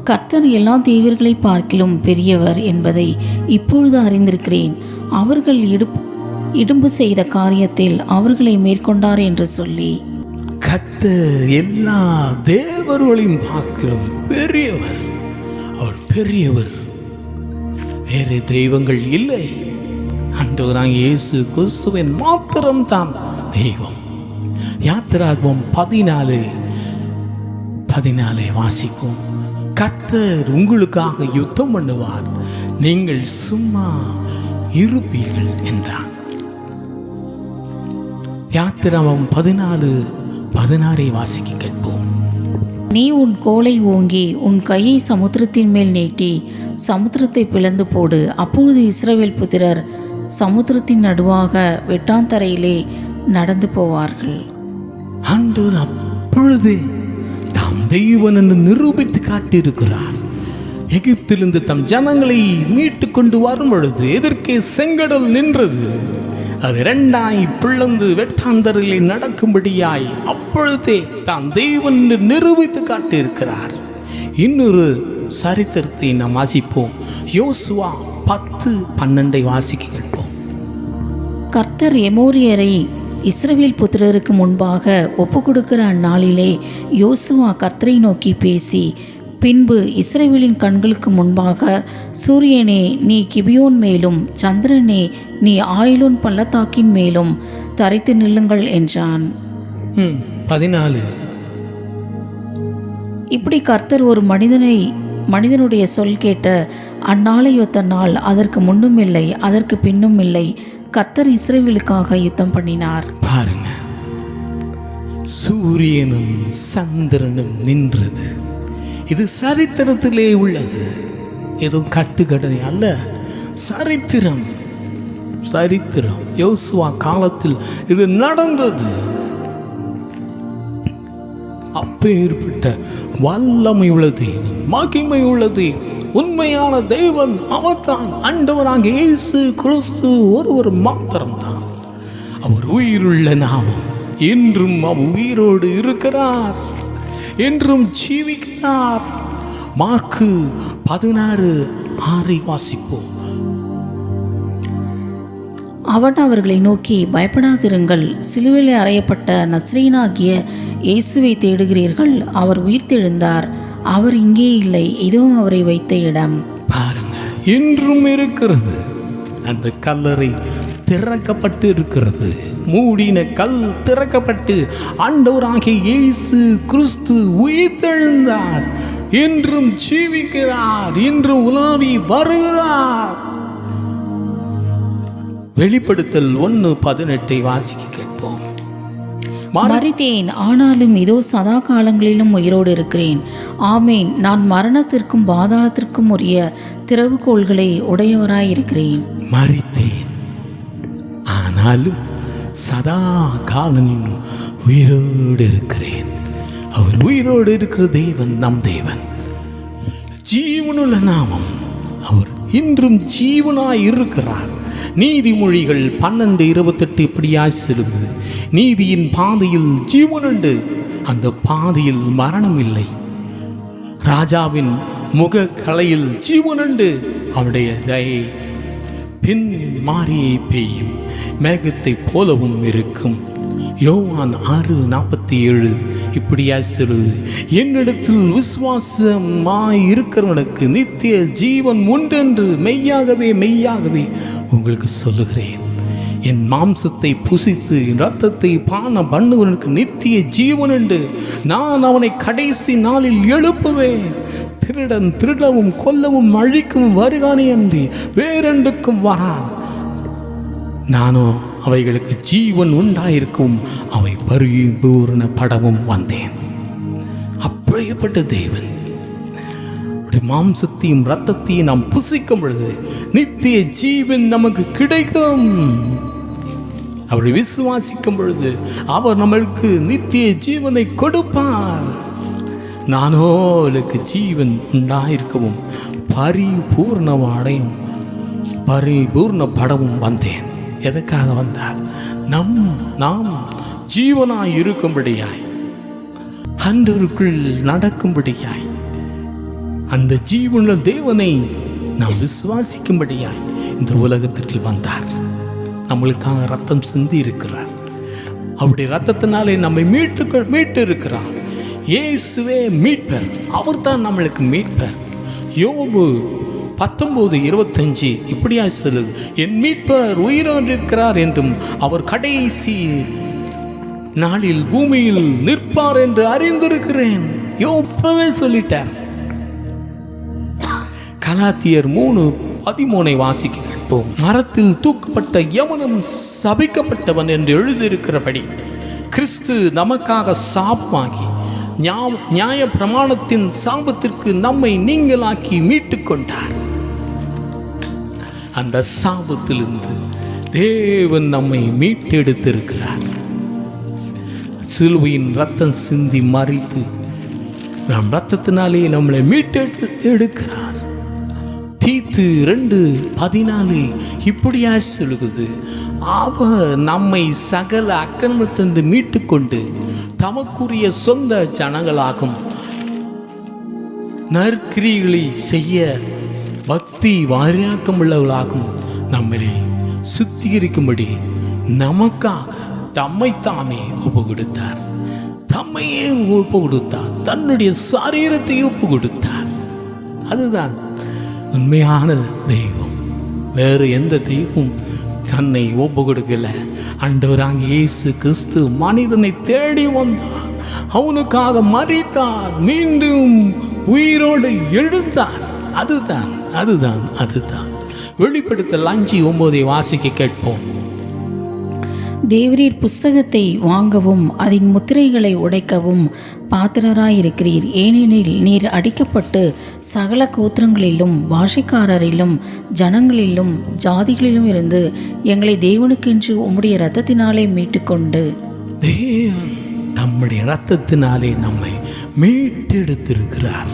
கர்த்தர் எல்லா தேவர்களை பார்க்கிலும் பெரியவர் என்பதை இப்பொழுது அறிந்திருக்கிறேன். அவர்கள் இடும்பு செய்த காரியத்தில் அவர்களை மேற்கொண்டார் என்று சொல்லி, கர்த்தர் எல்லா தேவர்களையும் பார்க்கிலும் பெரியவர். அவர் பெரியவர். வேறு தெய்வங்கள் இல்லை. ஆண்டவராகிய இயேசு கிறிஸ்துவின் மாத்திரம்தான் தெய்வம். யாத்திராகமம் 14:14 வாசிப்போம். கர்த்தர் உங்களுக்காக யுத்தம் பண்ணுவார், நீங்கள் சும்மா இருப்பீர்கள் என்றார். யாத்திராகமம் 14:16 வாசிக்க கேட்போம். நீ உன் கோலை ஓங்கி உன் கையை சமுத்திரத்தின் மேல் நீட்டி சமுத்திரத்தை பிளந்து போடு. அப்பொழுது இஸ்ரவேல் புத்திரர் சமுத்திரத்தின் நடுவாக வெட்டாந்தரையிலே நடந்து போவார்கள். ஆண்டவர் அப்பொழுது தாம் தெய்வன் என்று நிரூபித்து காட்டியிருக்கிறார். எகிப்திலிருந்து தம் ஜனங்களை மீட்டு கொண்டு வரும் பொழுது எதிர்க்கே செங்கடல் நின்றது. அது 2ஆய் பிளந்து வெட்டாந்தரையிலே நடக்கும்படியாய் அப்பொழுதே தாம் தெய்வன் என்று நிரூபித்து காட்டியிருக்கிறார். இன்னொரு சரித்திரத்தை நாம் வாசிப்போம். யோசுவா 10:12 வாசிக்க கேட்போம். கர்த்தர் எமோரியரை இஸ்ரவேல் புத்திரருக்கு முன்பாக ஒப்பு கொடுக்கிற அந்நாளிலே யோசுவா கர்த்தரை நோக்கி பேசி, பின்பு இஸ்ரவேலின் கண்களுக்கு முன்பாக, சூரியனே நீ கிபியோன் மேலும், சந்திரனே நீ ஆயிலோன் பள்ளத்தாக்கின் மேலும் தரித்து நில்லுங்கள் என்றான். 14 இப்படி கர்த்தர் ஒரு மனிதனுடைய சொல் கேட்ட அந்நாளையொத்த நாள் அதற்கு முன்னும் இல்லை அதற்கு பின்னும் இல்லை. கர்த்தர் இஸ்ரவேலுக்காக யுத்தம் பண்ணினார். பாருங்க, சூரியனும் சந்திரனும் நின்றது. இது சரித்திரத்திலே உள்ளது. ஏதோ கட்டுக்கடை அல்ல, சரித்திரம். சரித்திரம். யோசுவா காலத்தில் இது நடந்தது. அப்பேற்பட்ட வல்லமை உள்ள தேவன், மகிமை உள்ள தேவன், உண்மையான தேவன் அவர்தான். ஆண்டவராகிய இயேசு கிறிஸ்து ஒருவர் மாத்திரம்தான். அவர் உயிருள்ள நாமம். என்றும் அவர் உயிரோடு இருக்கிறார், என்றும் ஜீவிக்கிறார். மார்க்கு 16:6 வாசிப்போம். அவன் அவர்களை நோக்கி, பயப்படாதிருங்கள். சிலுவையில் அறையப்பட்ட நஸ்ரீனாகிய இயேசுவை தேடுகிறீர்கள். அவர் உயிர்த்தெழுந்தார். அவர் இங்கே இல்லை. இதுவும் அவரை வைத்த இடம். பாருங்க, இன்றும் இருக்கிறது. அந்த கல்லறை திறக்கப்பட்டு இருக்கிறது. மூடின கல் திறக்கப்பட்டு ஆண்டவராகிய இயேசு கிறிஸ்து உயிர்த்தெழுந்தார். இன்றும் ஜீவிக்கிறார். இன்றும் உலாவி வருகிறார். வெளிப்படுத்தல் 1:18 வாசிக்க கேட்போம். மரித்தேன், ஆனாலும் இதோ சதா காலங்களிலும் உயிரோடு இருக்கிறேன். ஆமேன். நான் மரணத்திற்கும் பாதாளத்திற்கும் உரிய திறவுகோள்களை உடையவராயிருக்கிறேன். மரித்தேன், ஆனாலும் சதா காலங்களிலும் உயிரோடு இருக்கிறேன். அவர் உயிரோடு இருக்கிற தேவன் நம் தேவன். ஜீவனுள்ள நாமம். அவர் இன்றும் ஜீவனாய் இருக்கிறார். நீதிமொழிகள் 12:28 இப்படியாய் சொல்லுகிறது. நீதியின் பாதையில் ஜீவனுண்டு, அந்த பாதையில் மரணம் இல்லை. ராஜாவின் முக கலையில் ஜீவனுண்டு, அவருடைய தயை பின் மாறியே பெய்யும், மேகத்தை போலவும் இருக்கும். யோவான் 6:48 47 இப்படியா சொல்லுது, என்னிடத்தில் விசுவாசமாய் இருக்கிறவனுக்கு நித்திய ஜீவன் உண்டென்று மெய்யாகவே மெய்யாகவே உங்களுக்கு சொல்லுகிறேன். என் மாம்சத்தை புசித்து என் இரத்தத்தை பானம் பண்ணுவனுக்கு நித்திய ஜீவன் உண்டு. நான் அவனை கடைசி நாளில் எழுப்புவேன். திருடன் திருடவும் கொல்லவும் அழிக்கவும் வருகானே அன்றி வேறெண்டுக்கும் வரான். நானோ அவைகளுக்கு ஜீவன் உண்டாயிருக்கும் அவை பரிபூரணப்படவும் வந்தேன். அப்படிப்பட்ட தேவன் மாம்சத்தையும் இரத்தத்தையும் நாம் புசிக்கும் பொழுது நித்திய ஜீவன் நமக்கு கிடைக்கும். அவரை விசுவாசிக்கும் பொழுது அவர் நம்மளுக்கு நித்திய ஜீவனை கொடுப்பார். நானோ அவளுக்கு ஜீவன் உண்டாயிருக்கவும் பரிபூர்ணமடையும் பரிபூர்ணப்படவும் வந்தேன். எதற்காக வந்தார்? நாம் ஜீவனாய் இருக்கும்படியாய், ஆண்டவருக்குள் நடக்கும்படியாய், அந்த ஜீவனுள்ள தேவனை நாம் விசுவாசிக்கும்படியாய் இந்த உலகத்திற்கு வந்தார். நம்மளுக்காக ரத்தம் சிந்தி இருக்கிறார். அவருடைய ரத்தத்தினாலே நம்மை மீட்டு இருக்கிறார். இயேசுவே மீட்பர். அவர் தான் நம்மளுக்கு மீட்பர். யோபு 19:25 இப்படியா சொல்லுது, என் மீட்பர் உயிரோடு இருக்கிறார் என்றும் அவர் கடைசி நாளில் பூமியில் நிற்பார் என்று அறிந்திருக்கிறேன். யோபவே சொல்லிட்டார். கலாத்தியர் 3:13 வாசிக்க கேட்போம். மரத்தில் தூக்கப்பட்ட எவனும் சபிக்கப்பட்டவன் என்று எழுதியிருக்கிறபடி கிறிஸ்து நமக்காக சாபமாகி நியாய பிரமாணத்தின் சாபத்திற்கு நம்மை நீங்களாக்கி மீட்டு கொண்டார். அந்த சாபத்திலிருந்து தேவன் நம்மை மீட்டெடுத்திருக்கிறார். சிலுவையின் ரத்தம் சிந்தி மறித்து நம் ரத்தத்தினாலே நம்மளை மீட்டெடுக்கிறார். தீத்து 2:14 இப்படியா சொல்லுகிறது, அவர் நம்மை சகல அக்கிரமத்திலிருந்து மீட்டு கொண்டு தமக்குரிய சொந்த ஜனங்களாகும் நற்கிரிகளை செய்ய பக்தி வாரியாக்கம் உள்ளவர்களாகும் நம்மளை சுத்திகரிக்கும்படி நமக்காக தம்மைத்தாமே ஒப்பு கொடுத்தார். தம்மையே ஒப்பு கொடுத்தார். தன்னுடைய சரீரத்தை ஒப்பு கொடுத்தார். அதுதான் உண்மையான தெய்வம். வேறு எந்த தெய்வம் தன்னை ஒப்பு கொடுக்கல. ஆண்டவராகிய இயேசு கிறிஸ்து மனிதனை தேடி வந்தார். அவனுக்காக மரித்தார். மீண்டும் உயிரோடு எழுந்தார். அதுதான் அதுதான் அதுதான் வெளிப்படுத்தல் 5:9 வாசிக்க கேட்போம். தேவரீர் புஸ்தகத்தை வாங்கவும் அதன் முத்திரைகளை உடைக்கவும் பாத்திரராயிருக்கிறீர். ஏனெனில் நீர் அடிக்கப்பட்டு சகல கோத்திரங்களிலும் பாஷைக்காரரிலும் ஜனங்களிலும் ஜாதிகளிலும் இருந்து எங்களை தேவனுக்கென்று உம்முடைய இரத்தத்தினாலே மீட்டுக்கொண்டு. தேவன் தம்முடைய இரத்தத்தினாலே நம்மை மீட்டெடுத்திருக்கிறார்.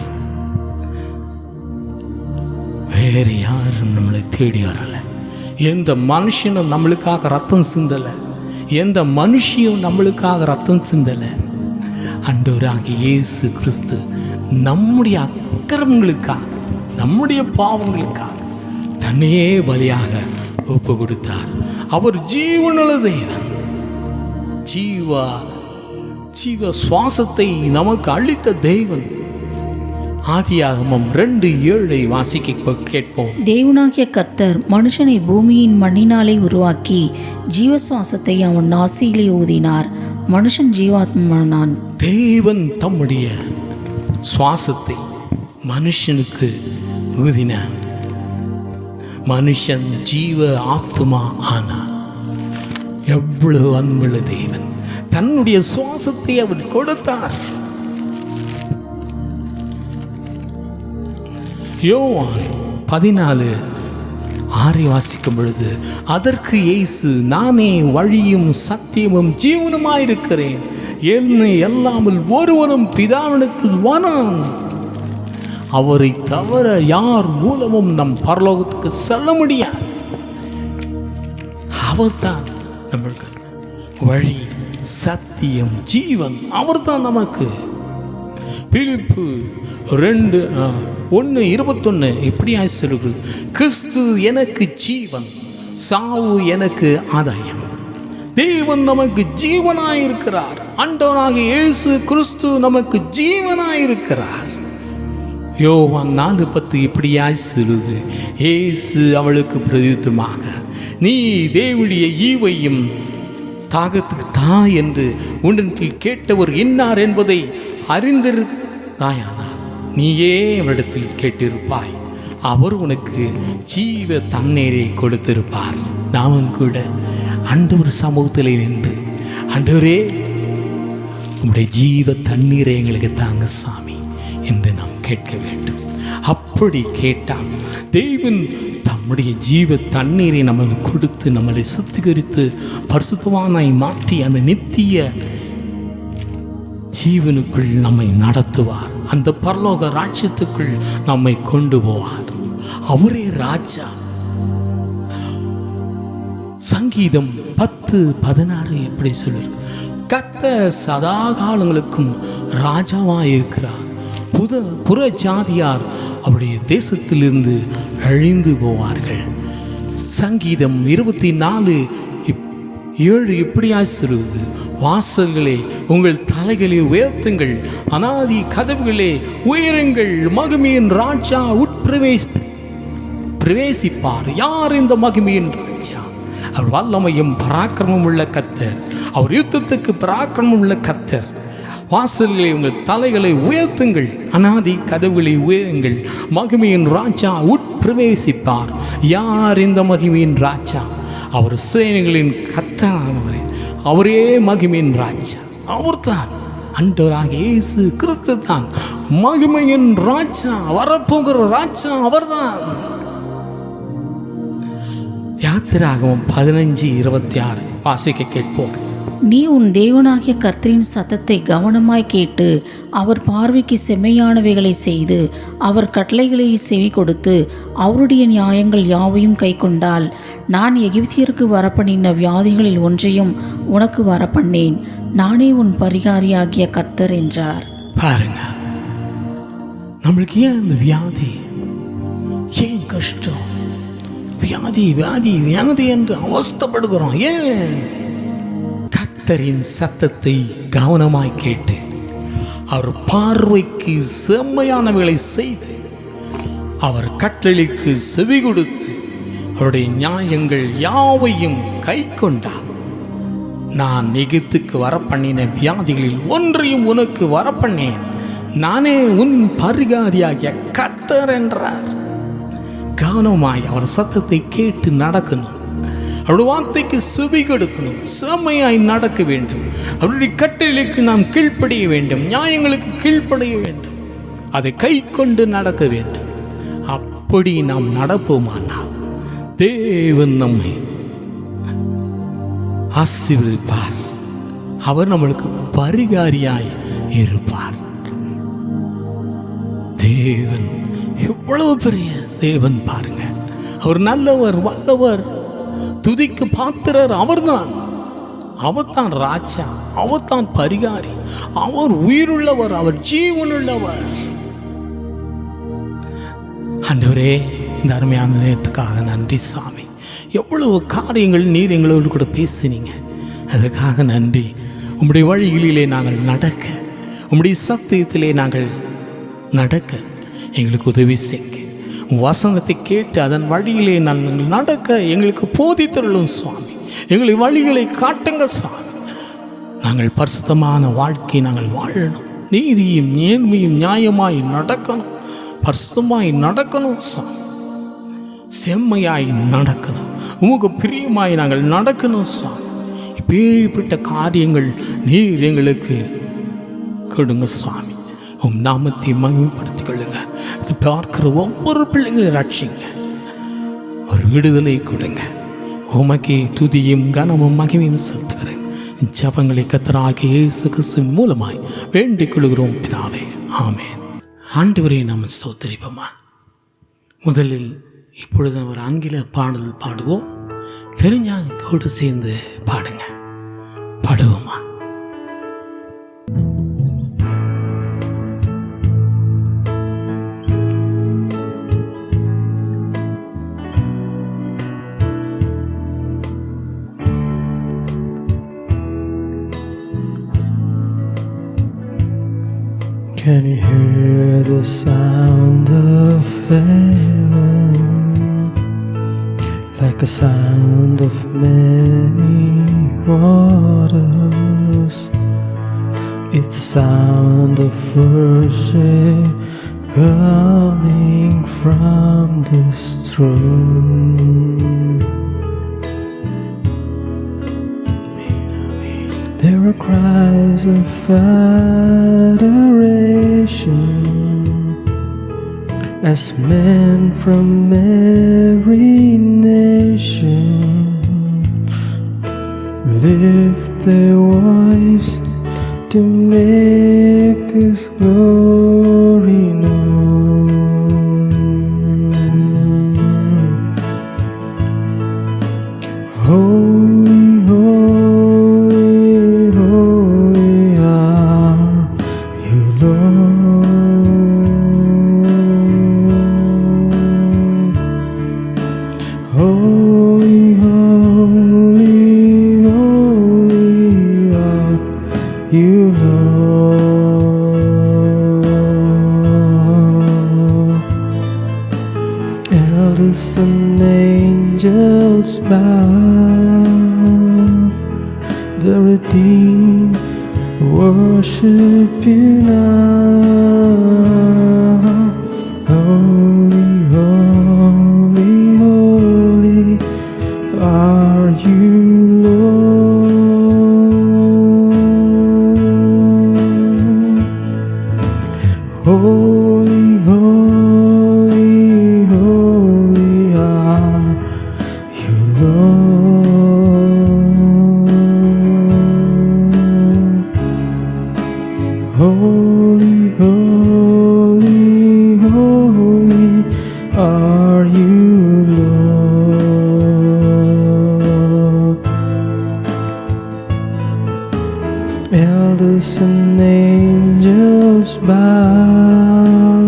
வேறு யாரும் நம்மளை தேடி வரல. எந்த மனுஷனும் நம்மளுக்காக ரத்தம் சிந்தலை. எந்த மனுஷியும் நம்மளுக்காக ரத்தம் சிந்தலை. ஆண்டவராகிய இயேசு கிறிஸ்து நம்முடைய அக்கிரமங்களுக்காக, நம்முடைய பாவங்களுக்காக தன்னையே பலியாக ஒப்பு கொடுத்தார். அவர் ஜீவனுள்ள தேவன். ஜீவ சுவாசத்தை நமக்கு அளித்த தேவன். ஆதியாகமம் 2:7 வாசிக்க கேட்போம். தேவனாகிய கர்த்தர் மனுஷனை பூமியின் மண்ணினாலே உருவாக்கி ஜீவசுவாசத்தை அவன் நாசியிலே ஊதினார். மனுஷன் ஜீவாத்மனானான். தேவன் தம்முடைய சுவாசத்தை மனுஷனுக்கு ஊதினான். மனுஷன் ஜீவ ஆத்மா ஆனான். எவ்வளவு அன்புள்ள தேவன்! தன்னுடைய சுவாசத்தை அவர் கொடுத்தார். யோவான் 14:6 வாசிக்கும் பொழுது, அதற்கு இயேசு, நானே வழியும் சத்தியமும் ஜீவனுமாயிருக்கிறேன். என்னை அல்லாமல் ஒருவனும் பிதாவினிடத்தில் வரான். அவரை தவிர யார் மூலமும் நம் பரலோகத்துக்கு செல்ல முடியாது. அவர்தான் நம்மளுக்கு வழி, சத்தியம், ஜீவன். அவர்தான் நமக்கு. பிலிப்பு 2:1-21 இப்படியா சொல்லுகிறது, கிறிஸ்து எனக்கு ஜீவன், சாவு எனக்கு ஆதாயம். தேவன் நமக்கு ஜீவனாயிருக்கிறார். ஆண்டவராகிய இயேசு கிறிஸ்து நமக்கு ஜீவனாயிருக்கிறார். யோவான் 4:10 இப்படியாய் சொல்லுது, இயேசு அவளுக்கு பிரதியுத்தரமாக, நீ தேவனுடைய ஈவையும் தாகத்துக்கு தா என்று உன்னிடத்தில் கேட்டவர் இன்னார் என்பதை அறிந்திருந்தாயானால் நீயே அவரிடத்தில் கேட்டிருப்பாய், அவர் உனக்கு ஜீவ தண்ணீரை கொடுத்திருப்பார். நாமும் கூட ஆண்டவர் சமூகத்தில் நின்று, ஆண்டவரே உங்களுடைய ஜீவ தண்ணீரை எங்களுக்கு தாங்க சாமி என்று நாம் கேட்க வேண்டும். அப்படி கேட்டால் தேவன் தம்முடைய ஜீவ தண்ணீரை நமக்கு கொடுத்து நம்மளை சுத்திகரித்து பரிசுத்தவானாய் மாற்றி அந்த நித்திய ஜீவனுக்குள் நம்மை நடத்துவார். அந்த பரலோக ராஜ்யத்துக்குள் நம்மை கொண்டு போவார். அவரே ராஜா. சங்கீதம் 10:16 எப்படி சொல்லுது, கர்த்தர் சதா காலங்களுக்கும் ராஜாவாயிருக்கிறார். புற ஜாதியார் அவருடைய தேசத்திலிருந்து அழிந்து போவார்கள். சங்கீதம் 24:7 இப்படியா சொல்லுவது, வாசல்களே உங்கள் தலைகளை உயர்த்துங்கள், அநாதி கதவுகளே உயருங்கள், மகிமையின் ராஜா பிரவேசிப்பார். யார் இந்த மகிமையின் ராஜா? அவர் வல்லமையும் பராக்கிரமம் உள்ள கர்த்தர், அவர் யுத்தத்துக்கு பராக்கிரமம் உள்ள கர்த்தர். வாசல்களை உங்கள் தலைகளை உயர்த்துங்கள், அநாதி கதவுகளை உயருங்கள், மகிமையின் ராஜா உட்பிரவேசிப்பார். யார் இந்த மகிமையின் ராஜா? அவர் சேனைகளின் கர்த்தரானவரே, அவரே மகிமையின் ராஜா. அவர்தான் ஆண்டவராகிய இயேசு கிறிஸ்து தான் மகிமையின் ராஜா, வரப்போகிற ராஜா அவர்தான். யாத்திராகமம் 15:26 வாசிக்க கேட்போம். நீ உன் தேவனாகிய கர்த்தரின் சத்தத்தை கவனமாய் கேட்டு அவர் பார்வைக்கு செம்மையானவைகளை செய்து அவர் கட்டளைகளை செவி கொடுத்து அவருடைய நியாயங்கள் யாவையும் கை கொண்டால் நான் எகிப்தியருக்கு வரப்பண்ணின வியாதிகளில் ஒன்றையும் உனக்கு வரப்பண்ணேன். நானே உன் பரிகாரியாகிய கர்த்தர் என்றார். பாருங்க, நம்மளுக்கு ஏன் இந்த வியாதி, ஏன் கஷ்டம், வியாதி வியாதி வியாதி என்று அவஸ்தைப்படுகிறோம்? ஏன்? கர்த்தரின் சத்தத்தை கவனமாய் கேட்டு அவர் பார்வைக்கு செம்மையானவைகளை செய்து அவர் கட்டளைக்கு செவி கொடுத்து அவருடைய நியாயங்கள் யாவையும் கை கொண்டார். நான் எகிப்துக்கு வரப்பண்ணின வியாதிகளில் ஒன்றையும் உனக்கு வரப்பண்ணேன். நானே உன் பரிகாரியாகிய கர்த்தர் என்றார். கவனமாய் அவர் சத்தத்தை கேட்டு நடக்கணும். அவருடைய வார்த்தைக்கு செவி கொடுக்கணும். செம்மையாய் நடக்க வேண்டும். அவருடைய கட்டளைக்கு நாம் கீழ்ப்படிய வேண்டும். நியாயங்களுக்கு கீழ்ப்படிய வேண்டும். அதை கை கொண்டு நடக்க வேண்டும். அப்படி நாம் நடப்போமானால் தேவன் நம்மை ஆசீர்வதிப்பார். அவர் நம்மளுக்கு பரிகாரியாய் இருப்பார். தேவன் எவ்வளவு பெரிய தேவன் பாருங்க. அவர் நல்லவர், வல்லவர், துதிக்கு பாத்திரர். அவர்தான், அவர்தான் ராஜா, அவர்தான் பரிகாரி, அவர் உயிருள்ளவர், அவர் ஜீவனுள்ளவர். ஆண்டவரே, இந்த அருமையான நேரத்துக்காக நன்றி சாமி. எவ்வளவு காரியங்கள் நீர் எங்களோடு கூட பேசினீங்க, அதுக்காக நன்றி. உம்முடைய வழிகளிலே நாங்கள் நடக்க, உம்முடைய சத்தியத்திலே நாங்கள் நடக்க எங்களுக்கு உதவி செய்யுங்க. உன் வசனத்தை கேட்டு அதன் வழியிலே நாங்கள் நடக்க எங்களுக்கு போதித்தருளும் சுவாமி. எங்களை வழிகளை காட்டுங்க சுவாமி. நாங்கள் பரிசுத்தமான வாழ்க்கை நாங்கள் வாழணும். நீதியும் நேர்மையும் நியாயமாய் நடக்கணும். பரிசுத்தமாய் நடக்கணும் சுவாமி. செம்மையாய் நடக்கணும். உமக்கு பிரியமாய் நாங்கள் நடக்கணும் சுவாமி. இப்பேற்பட்ட காரியங்கள் நீர் எங்களுக்கு கொடுங்க சுவாமி. உம் நாமத்தை மகிமைப்படுத்திக் கொள்ளுங்க. இது பார்க்கிற ஒவ்வொரு பிள்ளைங்களையும் ரட்சிங்க. ஒரு விடுதலை கொடுங்க. உமக்கே துதியும் கனமும் மகிமையும் செலுத்துகிறேன். ஜபங்களை கர்த்தராகிய இயேசு கிறிஸ்துவின் மூலமாய் வேண்டிக் கொள்கிறோம் பிதாவே, ஆமென். ஆண்டவரை நாம் ஸ்தோத்திரிப்போமா. முதலில் இப்பொழுது ஒரு ஆங்கில பாடல் பாடுவோம். தெரிஞ்சாங்க கூட சேர்ந்து பாடுங்க. பாடுவோமா? Can you hear the sound of heaven, like a sound of many waters? It's the sound of worship coming from this throne. There are cries of adoration as men from every nation lift their voice to make His glory known. Holy, holy, holy are you, Lord. Holy, holy, holy are you, Lord. Elders and angels bow, the redeemed worship you now. Holy, holy, holy are you, Lord. Holy, holy, holy are you, Lord. Holy, holy, holy are you, Lord. Elders and angels bow,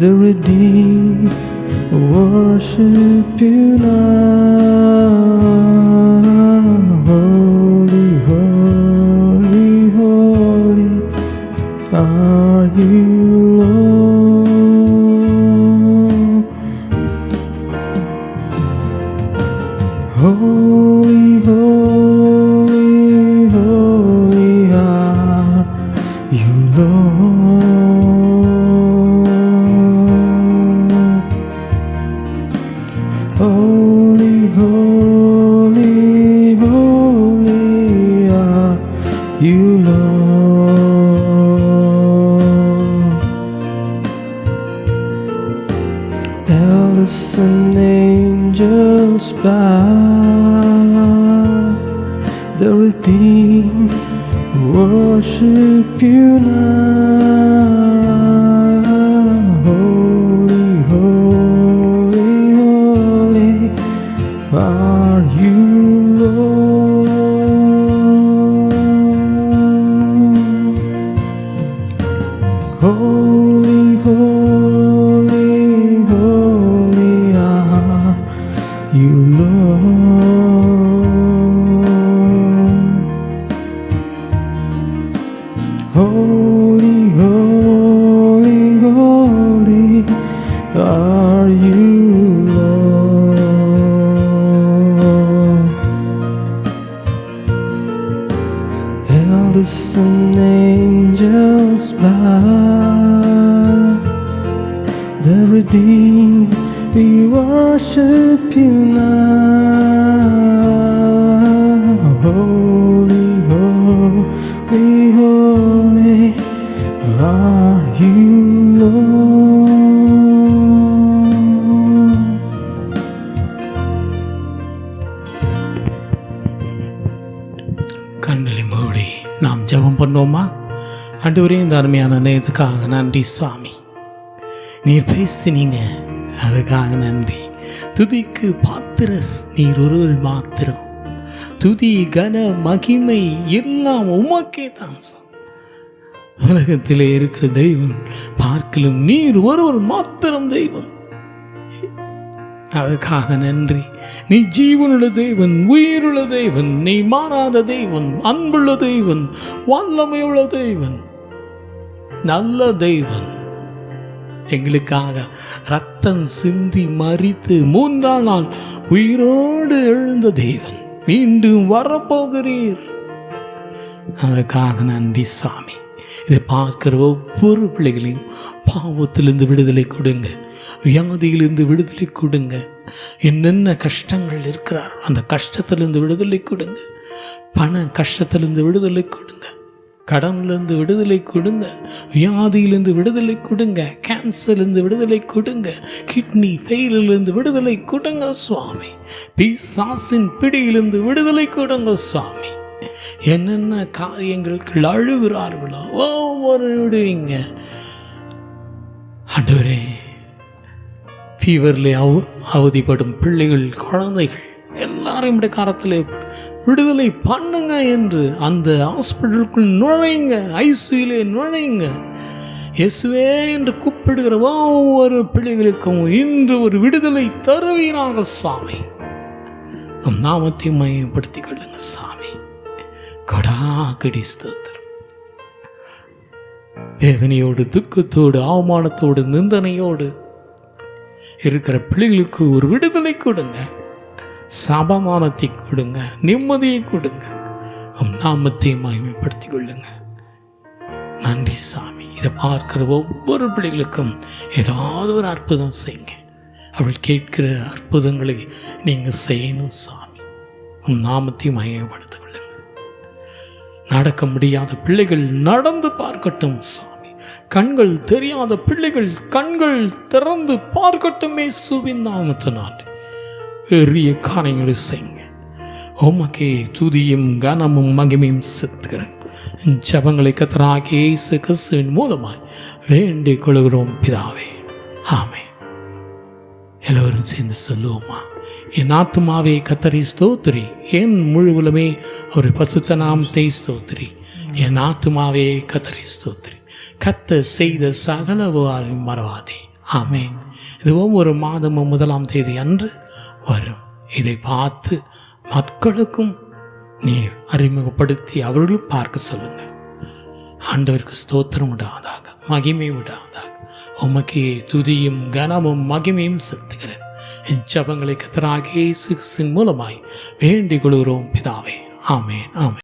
the redeemed worship you now. Holy, holy, holy are you, Lord. Holy, holy, holy are you, Lord. Holy, holy, holy are you, Lord. Elders and angels bow, the redeemed worship you now. Holy, holy, holy are you, Lord. Holy, holy, holy are you, Lord. Holy, holy, holy are you, Lord. Elders and angels bow, the redeemed we worship you now. Holy, holy, holy are you, Lord. கண்களை மூடி நாம் ஜெபம் பண்ணோமா? ஆண்டவரே, இந்த அருமையான நேரத்துக்காக நன்றி சுவாமி. நீர் பேசினீங்க, அதுக்காக நன்றி. துதிக்கு பாத்திரர் நீர் ஒருவர் மாத்திரம். துதி, கன, மகிமை எல்லாம் உமக்கே தான். உலகத்திலே இருக்கிற தெய்வம் பார்க்கலும் நீர் ஒருவர் மாத்திரம் தெய்வம். அதுக்காக நன்றி. நீ ஜீவனுள்ள தேவன், உயிருள்ள தேவன், நீ மாறாத தேவன், அன்புள்ள தேவன், வல்லமையுள்ள தேவன். நல்ல தெய்வன், எங்களுக்காக ரத்தம் சிந்தி மரித்து 3ஆம் நாள் உயிரோடு எழுந்த தெய்வன், மீண்டும் வரப்போகிறீர். அதற்காக நன்றி சாமி. இதை பார்க்கிற ஒவ்வொரு பிள்ளைகளையும் பாவத்திலிருந்து விடுதலை கொடுங்க, வியாதியிலிருந்து விடுதலை கொடுங்க. என்னென்ன கஷ்டங்கள் இருக்கிறார் அந்த கஷ்டத்திலிருந்து விடுதலை கொடுங்க, பண கஷ்டத்திலிருந்து விடுதலை கொடுங்க, கடன்லேருந்து விடுதலை கொடுங்க, வியாதியிலிருந்து விடுதலை கொடுங்க, கேன்சர்லேருந்து விடுதலை கொடுங்க, கிட்னி ஃபெயிலிலிருந்து விடுதலை கொடுங்க சுவாமி. பிசாசின் பிடியிலிருந்து விடுதலை கொடுங்க சுவாமி. என்னென்ன காரியங்களுக்கு அழுகிறார்களோ ஒவ்வொரு விடுவீங்க ஆண்டவரே. ஃபீவரில் அவதிப்படும் பிள்ளைகள், குழந்தைகள் எல்லாரும் இந்த காலத்தில் விடுதலை பண்ணுங்க என்று அந்த ஹாஸ்பிட்டலுக்குள் நுழைங்க, ஐசியூலே நுழைங்க. இயேசுவே என்று கூப்பிடுகிற ஒவ்வொரு பிள்ளைகளுக்கும் இன்று ஒரு விடுதலை தருவீராக சுவாமி. நம் நாமத்தை மையப்படுத்திக் கொள்ளுங்க சாமி. கடாகடி ஸ்தோத்திரம். வேதனையோடு, துக்கத்தோடு, அவமானத்தோடு, நிந்தனையோடு இருக்கிற பிள்ளைகளுக்கு ஒரு விடுதலை கொடுங்க, சமாதானத்தை கொடுங்க, நிம்மதியை கொடுங்க. நாமத்தை மகிமைப்படுத்திக் கொள்ளுங்க. நன்றி சாமி. இதை பார்க்கிற ஒவ்வொரு பிள்ளைகளுக்கும் ஏதாவது ஒரு அற்புதம் செய்யுங்க. அவள் கேட்கிற அற்புதங்களை நீங்கள் செய்யணும் சாமி. நாமத்தை மகிமைப்படுத்திக் கொள்ளுங்க. நடக்க முடியாத பிள்ளைகள் நடந்து பார்க்கட்டும் சாமி. கண்கள் தெரியாத பிள்ளைகள் கண்கள் திறந்து பார்க்கட்டும் இயேசுவின் நாமத்தினால். பெரிய காரியங்களை செய்யுங்க. உமக்கே துதியும் கனமும் மகிமையும் செலுத்துகிறேன். ஜெபங்களை கர்த்தராகிய இயேசு கிறிஸ்துவின் மூலமாய் வேண்டிக் கொள்கிறோம் பிதாவே, ஆமென். எல்லோரும் சேர்ந்து சொல்லுவோமா? என் ஆத்துமாவே கர்த்தரை ஸ்தோத்திரி, என் முழுவலுமே ஒரு பரிசுத்த நாமத்தை ஸ்தோத்திரி. என் ஆத்துமாவே கர்த்தரை ஸ்தோத்திரி, கர்த்தர் செய்த சகல உபகாரங்களையும் மறவாதே. ஆமென். இது ஒவ்வொரு மாதமும் 1ஆம் தேதி அன்று வரும். இதை பார்த்து மக்களுக்கும் நீ அறிமுகப்படுத்தி அவர்களும் பார்க்க சொல்லுங்க. ஆண்டவருக்கு ஸ்தோத்திரம் விடாதாக, மகிமை விடாதாக. உமக்கே துதியும் கனமும் மகிமையும் செலுத்துகிறேன். என் ஜெபங்களை கர்த்தராகிய இயேசு கிறிஸ்துவின் மூலமாய் வேண்டிக் கொள்கிறோம் பிதாவே, ஆமென், ஆமென்.